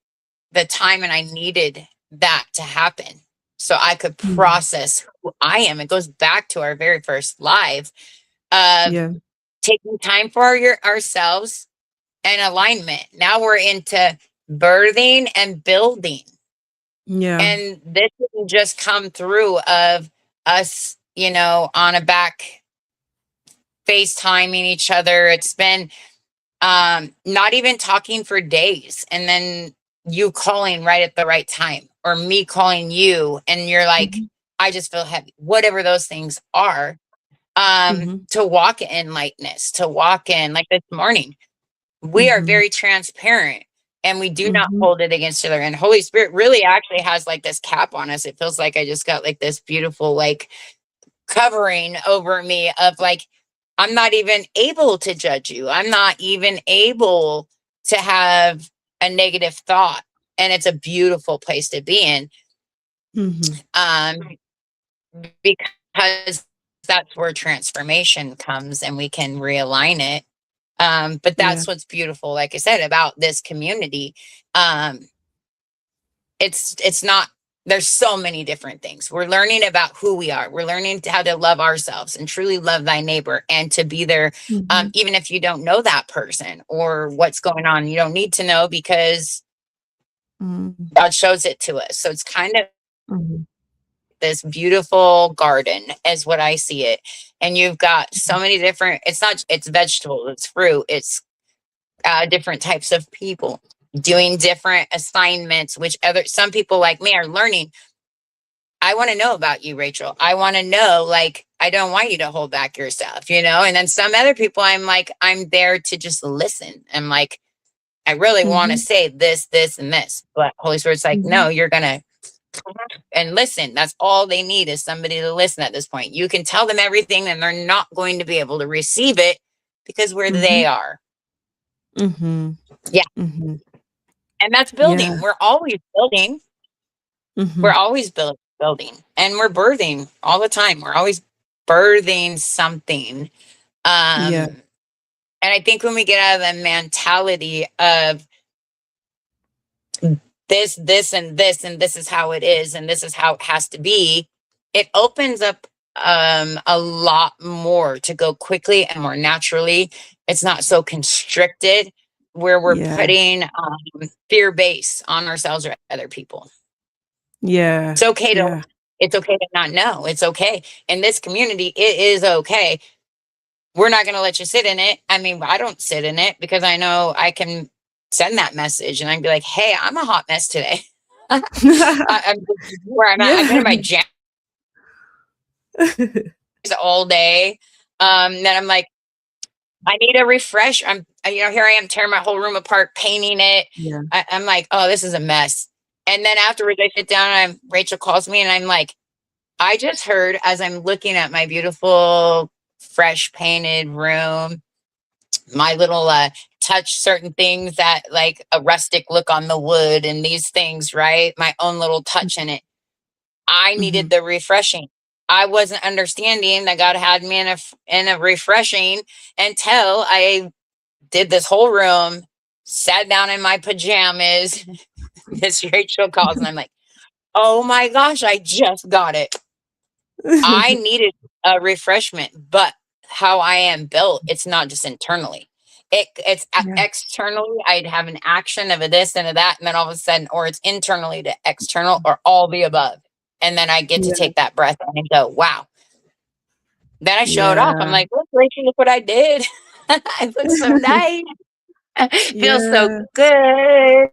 the time, and I needed that to happen so I could process who I am. It goes back to our very first live of taking time for ourselves and alignment. Now we're into birthing and building. Yeah. And this didn't just come through of us, on a back FaceTiming each other. It's been not even talking for days, and then you calling right at the right time, or me calling you and you're like, I just feel heavy, whatever those things are. To walk in lightness, to walk in, like this morning, we are very transparent, and we do not hold it against each other. And Holy Spirit really actually has like this cap on us. It feels like I just got like this beautiful like covering over me of like, I'm not even able to judge you. I'm not even able to have a negative thought. And it's a beautiful place to be in. Because that's where transformation comes, and we can realign it. But that's what's beautiful, like I said, about this community. It's not, there's so many different things. We're learning about who we are. We're learning how to love ourselves and truly love thy neighbor, and to be there. Even if you don't know that person or what's going on, you don't need to know, because God shows it to us. So it's kind of this beautiful garden is what I see it. And you've got so many different, it's vegetables, it's fruit, it's different types of people doing different assignments, which some people like me are learning. I want to know about you, Rachel. I want to know, like, I don't want you to hold back yourself, and then some other people, I'm like, I'm there to just listen. I'm like, I really want to say this, and this, but Holy Spirit's like, no, you're going to and listen. That's all they need, is somebody to listen at this point. You can tell them everything and they're not going to be able to receive it, because where they are. Yeah. And that's building. We're always building. We're always building, and we're birthing all the time. We're always birthing something. And I think when we get out of the mentality of this, and this, and this is how it is, and this is how it has to be, it opens up a lot more to go quickly and more naturally. It's not so constricted, where we're putting fear base on ourselves or other people. It's okay to not know. It's okay. In this community, it is okay. We're not going to let you sit in it. I mean, I don't sit in it, because I know I can send that message and I'd be like, hey, I'm a hot mess today. I'm where I'm at. I've been in my jam all day. Then I'm like, I need a refresh. Here I am tearing my whole room apart, painting it. I'm like, oh, this is a mess. And then afterwards I sit down and Rachel calls me, and I'm like, I just heard, as I'm looking at my beautiful, fresh painted room, my little touch certain things that like a rustic look on the wood and these things, right? My own little touch in it. I needed the refreshing. I wasn't understanding that God had me in a refreshing until I did this whole room, sat down in my pajamas. Miss Rachel calls, and I'm like, oh my gosh, I just got it. I needed a refreshment, but how I am built, it's not just internally. It's externally. I'd have an action of a this and a that, and then all of a sudden, or it's internally to external, or all the above. And then I get to take that breath and go, wow. Then I showed off. I'm like, look, Rachel, look what I did. I look so nice. Feels so good.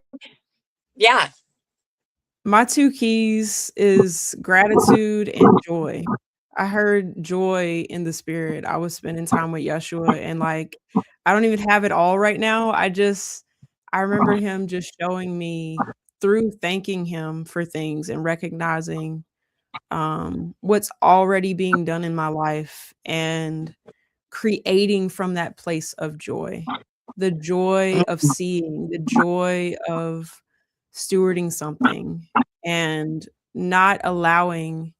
Yeah. My 2 keys is gratitude and joy. I heard joy in the spirit. I was spending time with Yeshua, and like I don't even have it all right now. I remember him just showing me through thanking him for things and recognizing what's already being done in my life and creating from that place of joy. The joy of seeing, the joy of stewarding something and not allowing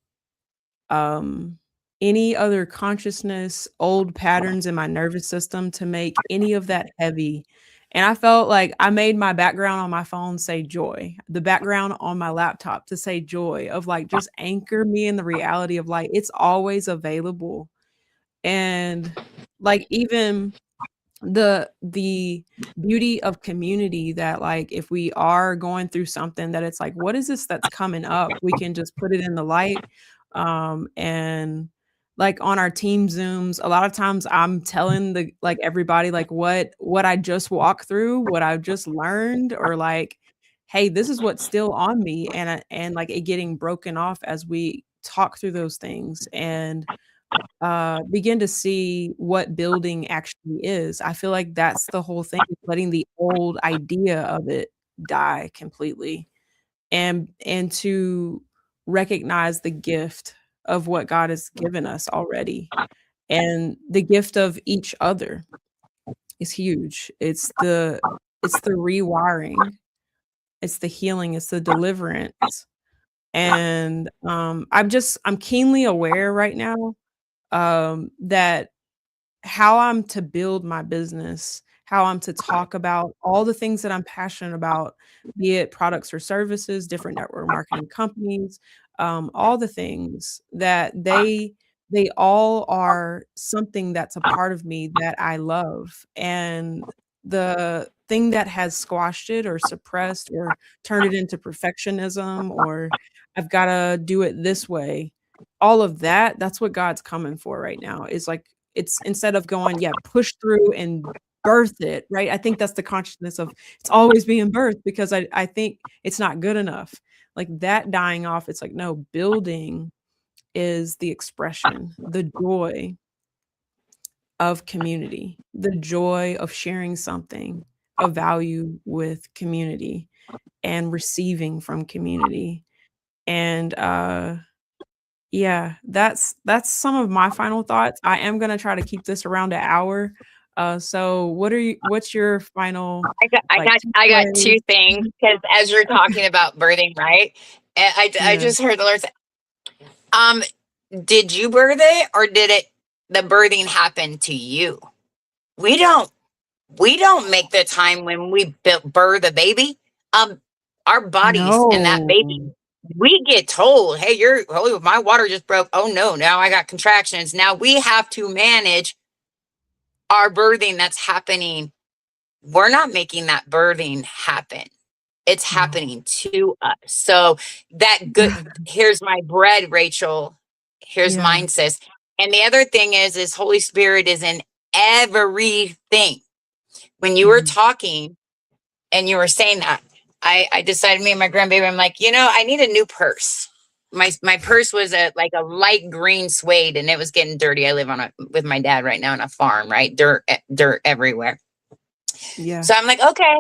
um, any other consciousness, old patterns in my nervous system to make any of that heavy. And I felt like I made my background on my phone say joy, the background on my laptop to say joy, of like just anchor me in the reality of like it's always available. And like even the beauty of community, that like if we are going through something, that it's like, what is this that's coming up, we can just put it in the light. And like on our team zooms, a lot of times I'm telling the like everybody like what I just walked through, what I've just learned, or like, hey, this is what's still on me, and like it getting broken off as we talk through those things and begin to see what building actually is. I feel like that's the whole thing, is letting the old idea of it die completely, and to recognize the gift of what God has given us already. And the gift of each other is huge. It's the rewiring, it's the healing, it's the deliverance. And I'm keenly aware right now that how I'm to build my business, how I'm to talk about all the things that I'm passionate about, be it products or services, different network marketing companies, all the things that they all are something that's a part of me that I love. And the thing that has squashed it or suppressed or turned it into perfectionism, or I've got to do it this way, all of that, that's what God's coming for right now. Is like, it's instead of going, yeah, push through and birth it, right? I think that's the consciousness of it's always being birthed, because I think it's not good enough. Like that dying off, it's like, no, building is the expression, the joy of community, the joy of sharing something of value with community and receiving from community. And yeah, that's some of my final thoughts. I am gonna try to keep this around an hour. So what's your final, like, I got two takeaways? things, because as you're Okay. talking about birthing, right? I Yeah. just heard the Lord say, um, did you birth it, or did the birthing happen to you? We don't we don't make the time when we birth a baby. Um, our bodies and that baby, No. we get told, hey, my water just broke. Oh no, now I got contractions. Now we have to manage our birthing that's happening. We're not making that birthing happen. It's No. happening to us. So that good, here's my bread, Rachel. Here's Yeah. mine, sis. And the other thing is Holy Spirit is in everything. When you were Mhm. talking and you were saying that, I decided, me and my grandbaby, I'm like, I need a new purse. My purse was a light green suede, and it was getting dirty. I live with my dad right now on a farm, right? Dirt everywhere. Yeah. So I'm like, okay,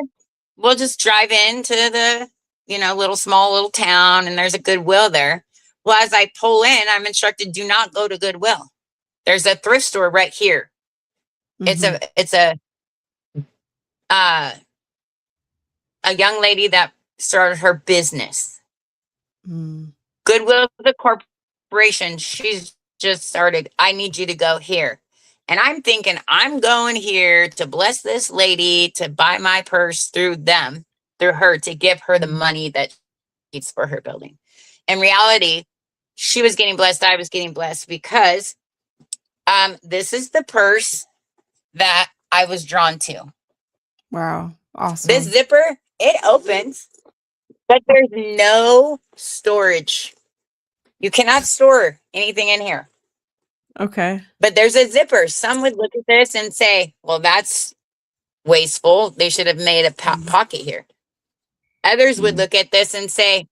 we'll just drive into the, little town, and there's a Goodwill there. Well, as I pull in, I'm instructed, do not go to Goodwill. There's a thrift store right here. Mhm. It's uh, a young lady that started her business. Mm. Goodwill, the corporation, she's just started. I need you to go here. And I'm thinking, I'm going here to bless this lady, to buy my purse through her, to give her the Mm. money that needs for her building. In reality, she was getting blessed. I was getting blessed because this is the purse that I was drawn to. Wow. This Awesome. zipper, it opens, but there's no storage. You cannot store anything in here, Okay. but there's a zipper. Some would look at this and say, well, that's wasteful. They should have made a Mhm. pocket here. Others would Mm. look at this and say,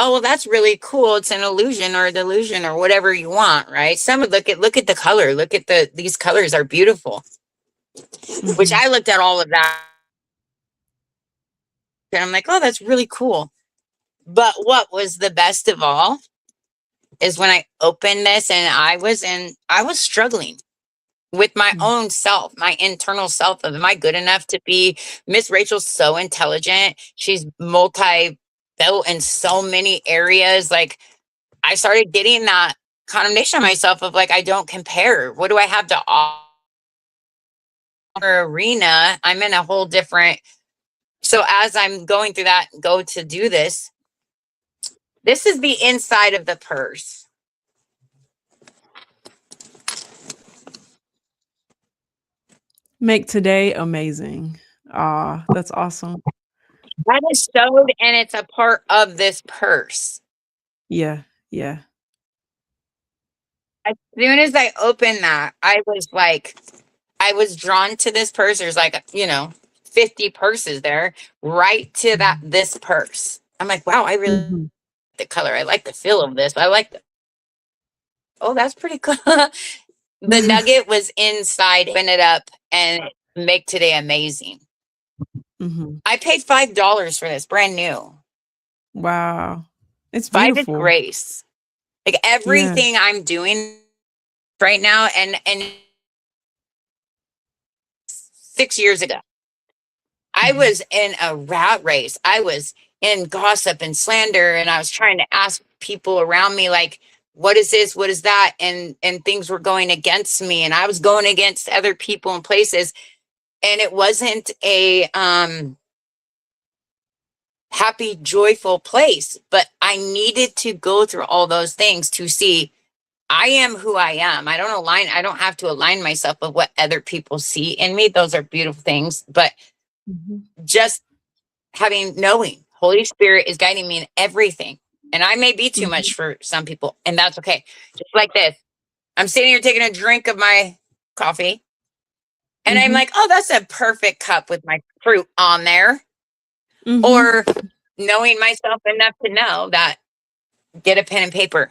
oh, well, that's really cool. It's an illusion or a delusion or whatever you want, right? Some would look at the color. Look at these colors are beautiful. Which I looked at all of that and I'm like, oh, that's really cool. But what was the best of all is when I opened this and I was struggling with my own self, my internal self of, am I good enough to be Miss Rachel's so intelligent. She's multi-built in so many areas. Like, I started getting that condemnation on myself of like, I don't compare. What do I have to offer arena? I'm in a whole different. So as I'm going through that, go to do this, this is the inside of the purse. Make today amazing. Ah, that's awesome. That is sewed and it's a part of this purse. Yeah, yeah. As soon as I opened that, I was drawn to this purse. There's like, 50 purses there, right to this purse. I'm like, wow, I really like the color. I like the feel of this. Oh, that's pretty cool. The nugget was inside, open it up and make today amazing. I paid $5 for this, brand new. Wow. It's 5 beautiful. is grace. Like everything I'm doing right now and 6 years ago, I was in a rat race. I was in gossip and slander, and I was trying to ask people around me, like, what is this? What is that? And things were going against me, and I was going against other people and places. And it wasn't a happy, joyful place, but I needed to go through all those things to see I am who I am. I don't have to align myself with what other people see in me. Those are beautiful things, but just knowing Holy Spirit is guiding me in everything. And I may be too much for some people, and that's okay. Just like this, I'm sitting here taking a drink of my coffee, and I'm like, oh, that's a perfect cup with my fruit on there. Or knowing myself enough to know that, get a pen and paper,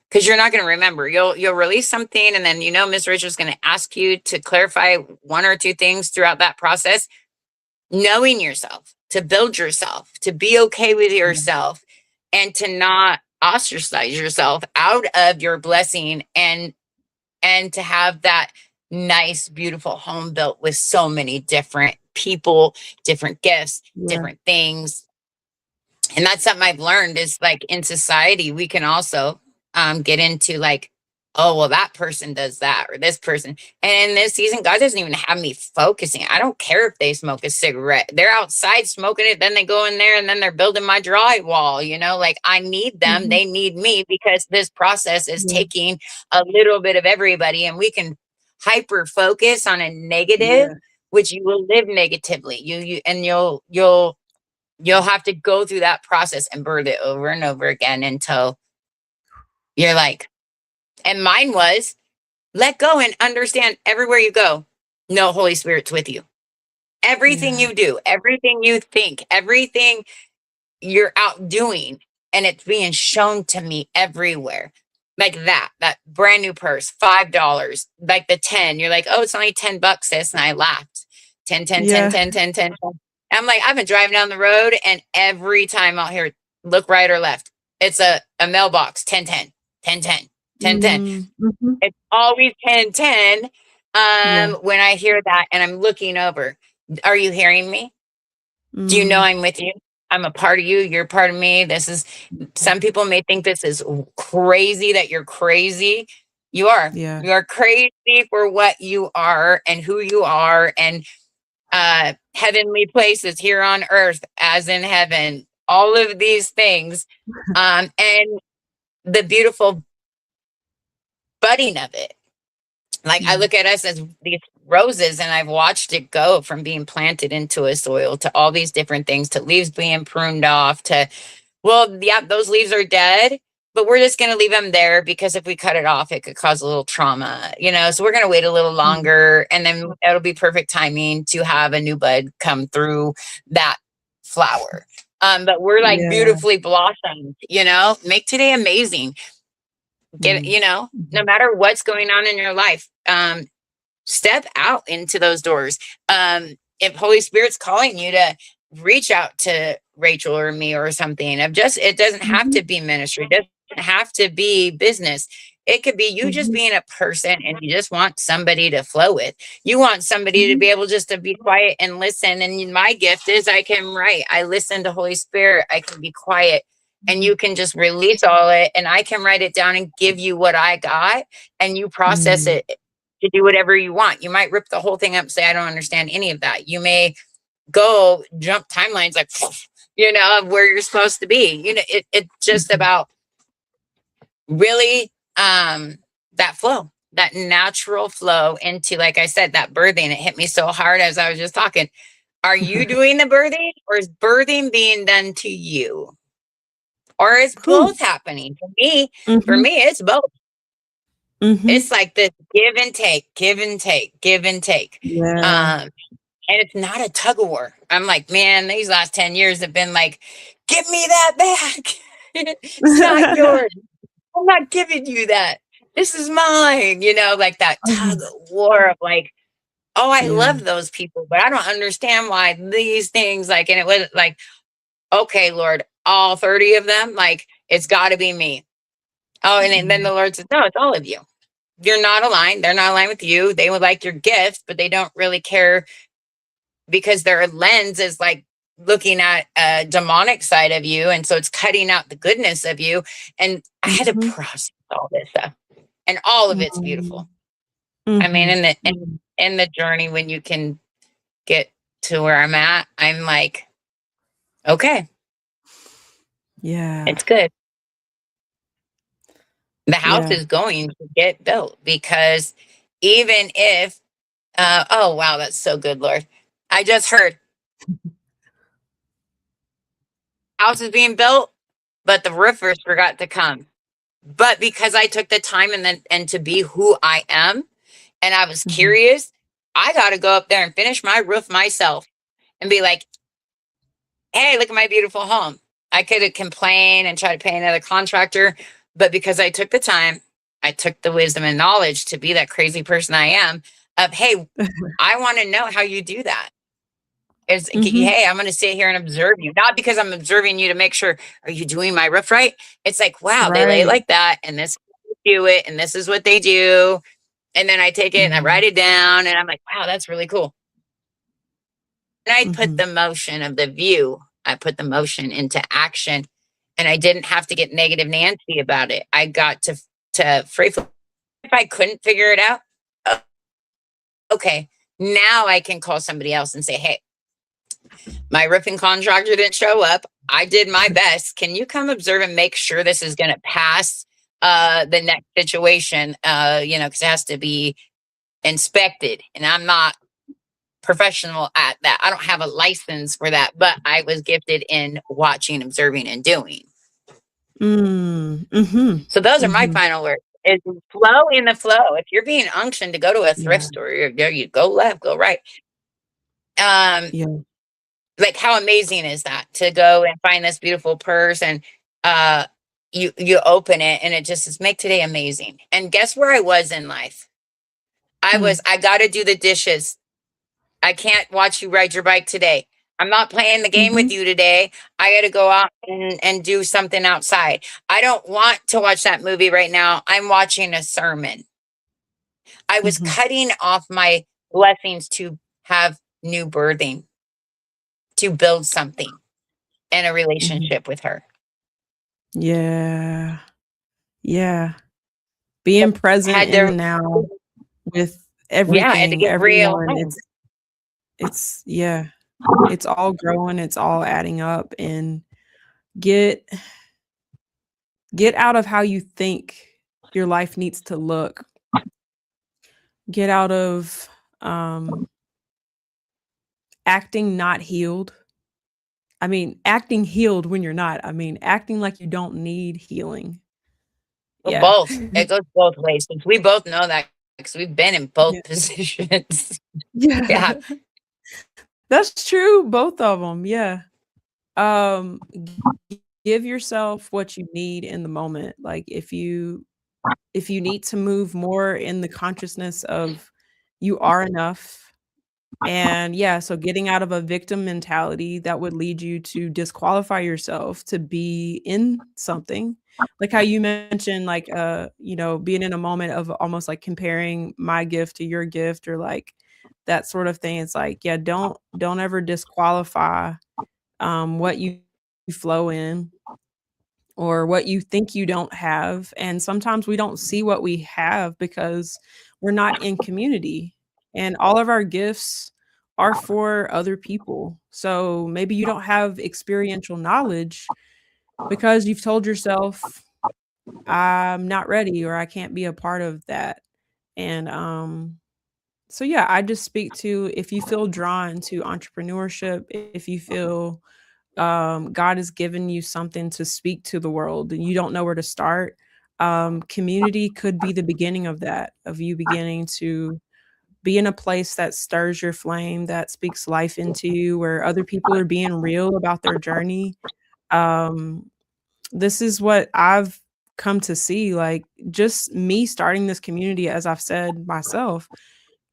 because you're not going to remember. You'll release something, and then Ms. Rachel's going to ask you to clarify one or two things throughout that process. Knowing yourself, to build yourself, to be okay with yourself, and to not ostracize yourself out of your blessing, and to have that nice, beautiful home built with so many different people, different gifts, different things. And that's something I've learned is, like, in society, we can also get into like, oh, well, that person does that, or this person. And in this season, God doesn't even have me focusing. I don't care if they smoke a cigarette. They're outside smoking it, then they go in there and then they're building my drywall, like, I need them. They need me, because this process is taking a little bit of everybody, and we can hyper focus on a negative, which you will live negatively. You'll have to go through that process and birth it over and over again until you're like, and mine was, let go and understand everywhere you go, no, Holy Spirit's with you. Everything you do, everything you think, everything you're out doing, and it's being shown to me everywhere. Like that brand new purse, $5, like the 10. You're like, oh, it's only $10, sis. And I laughed. 10, 10, 10, 10, 10, 10. I'm like, I've been driving down the road, and every time out here, look right or left, it's a mailbox, 10, 10, 10, 10. 10, 10. It's always 10, 10. When I hear that and I'm looking over, are you hearing me? Do you know I'm with you? I'm a part of you. You're part of me. Some people may think this is crazy, that you're crazy. You are. You are crazy for what you are and who you are, and heavenly places here on earth as in heaven. All of these things. And the beautiful budding of it. Like, I look at us as these roses, and I've watched it go from being planted into a soil to all these different things, to leaves being pruned off, to, well, yeah, those leaves are dead, but we're just going to leave them there, because if we cut it off, it could cause a little trauma, so we're going to wait a little longer, and then it'll be perfect timing to have a new bud come through that flower. But we're like Yeah. beautifully blossomed, you know, make today amazing. Get, you know, no matter what's going on in your life, step out into those doors. If Holy Spirit's calling you to reach out to Rachel or me or something, of just, it doesn't have to be ministry, it doesn't have to be business. It could be you just being a person and you just want somebody to flow with. You want somebody to be able just to be quiet and listen. And my gift is I can write. I listen to Holy Spirit. I can be quiet and you can just release all it. And I can write it down and give you what I got and you process it to do whatever you want. You might rip the whole thing up and say, I don't understand any of that. You may go jump timelines like, you know, of where you're supposed to be. You know, it's just about really that flow, that natural flow into, like I said, that birthing. It hit me so hard as I was just talking. Are you doing the birthing or is birthing being done to you? Or is both happening? For me, it's both. It's like this give and take, give and take, give and take. Yeah. And it's not a tug of war. I'm like, man, these last 10 years have been like, give me that back. It's not yours. I'm not giving you that. This is mine. You know, like that tug of war of like, oh, I love those people, but I don't understand why these things, like, and it was like, okay, Lord, all 30 of them, like, it's got to be me. Oh, and then the Lord says, no, it's all of you. You're not aligned. They're not aligned with you. They would like your gift, but they don't really care because their lens is like looking at a demonic side of you. And so it's cutting out the goodness of you. And I had to process all this stuff and all of it's beautiful. I mean, in the journey, when you can get to where I'm at, I'm like, okay, Yeah. it's good. The house is going to get built because even if, oh, wow, that's so good, Lord. I just heard house is being built, but the roofers forgot to come. But because I took the time and to be who I am, and I was curious, I got to go up there and finish my roof myself and be like, hey, look at my beautiful home. I could have complained and tried to pay another contractor, but because I took the time, I took the wisdom and knowledge to be that crazy person I am of, hey, I want to know how you do that. Is hey, I'm going to sit here and observe you, not because I'm observing you to make sure, are you doing my roof right? It's like, wow, they lay like that, and this do it, and this is what they do. And then I take it and I write it down, and I'm like, wow, that's really cool. And I put the motion of the view, I put the motion into action, and I didn't have to get negative Nancy about it. I got to free flow. If I couldn't figure it out, okay, now I can call somebody else and say, hey, my roofing contractor didn't show up. I did my best. Can you come observe and make sure this is going to pass the next situation? You know, because it has to be inspected, and I'm not professional at that. I don't have a license for that, but I was gifted in watching, observing, and doing. So those are my final words. Is flow in the flow. If you're being unctioned to go to a thrift store, you go left, go right. Like, how amazing is that to go and find this beautiful purse, and you open it and it just says, make today amazing. And guess where I was in life? I got to do the dishes. I can't watch you ride your bike today. I'm not playing the game with you today. I got to go out and do something outside. I don't want to watch that movie right now. I'm watching a sermon. I was cutting off my blessings to have new birthing, to build something in a relationship with her. Yeah. Yeah. Being present in the now with everything, everyone. It's it's all growing, it's all adding up, and get out of how you think your life needs to look. Get out of acting not healed. I mean, acting healed when you're not. I mean, acting like you don't need healing. Well, both. It goes both ways. Since we both know that because we've been in both positions. Yeah. That's true. Both of them. Yeah. Give yourself what you need in the moment. Like, if you need to move more in the consciousness of you are enough, and yeah, so getting out of a victim mentality that would lead you to disqualify yourself to be in something. Like how you mentioned, like, being in a moment of almost like comparing my gift to your gift or like that sort of thing. It's like, yeah, don't ever disqualify what you flow in or what you think you don't have. And sometimes we don't see what we have because we're not in community. And all of our gifts are for other people. So maybe you don't have experiential knowledge because you've told yourself, I'm not ready or I can't be a part of that. And so yeah, I just speak to if you feel drawn to entrepreneurship, if you feel God has given you something to speak to the world and you don't know where to start, community could be the beginning of that, of you beginning to be in a place that stirs your flame, that speaks life into you, where other people are being real about their journey. Um, this is what I've come to see, like, just me starting this community, as I've said myself,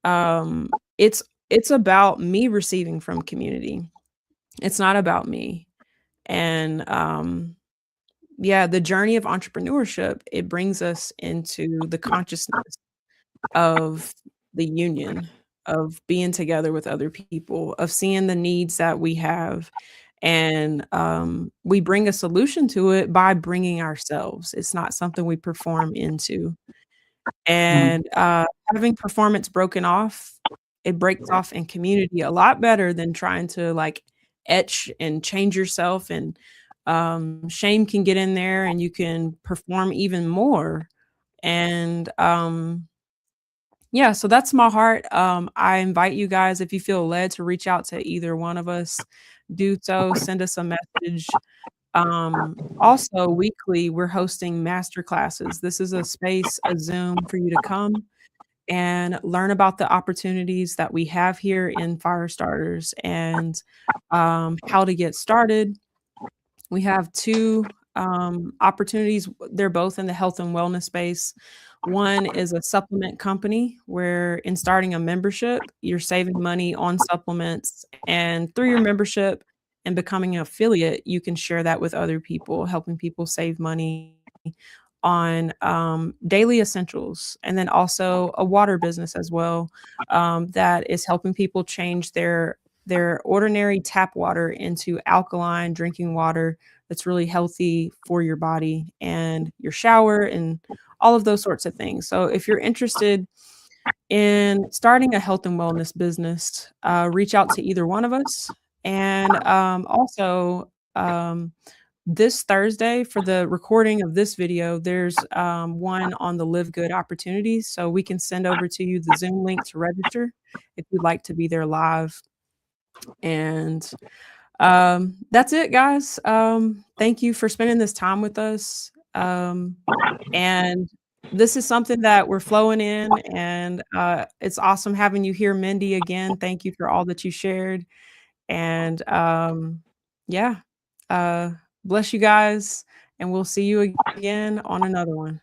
um, it's it's about me receiving from community. It's not about me. And, yeah, the journey of entrepreneurship, it brings us into the consciousness of the union, of being together with other people, of seeing the needs that we have, and, we bring a solution to it by bringing ourselves. It's not something we perform into. And, having performance broken off, it breaks off in community a lot better than trying to, like, etch and change yourself, and, shame can get in there, and you can perform even more, and, yeah, so that's my heart. I invite you guys, if you feel led to reach out to either one of us, do so, send us a message. Also weekly, we're hosting master classes. This is a space, a Zoom for you to come and learn about the opportunities that we have here in Firestarters and, how to get started. We have 2, opportunities. They're both in the health and wellness space. One is a supplement company where in starting a membership, you're saving money on supplements, and through your membership and becoming an affiliate, you can share that with other people, helping people save money on, daily essentials, and then also a water business as well, that is helping people change their ordinary tap water into alkaline drinking water that's really healthy for your body and your shower and all of those sorts of things. So if you're interested in starting a health and wellness business, reach out to either one of us. And also, this Thursday for the recording of this video, there's one on the Live Good opportunities. So we can send over to you the Zoom link to register if you'd like to be there live. And that's it, guys. Thank you for spending this time with us. And this is something that we're flowing in, and it's awesome having you here, Mindy, again. Thank you for all that you shared. And yeah, uh, bless you guys, and we'll see you again on another one.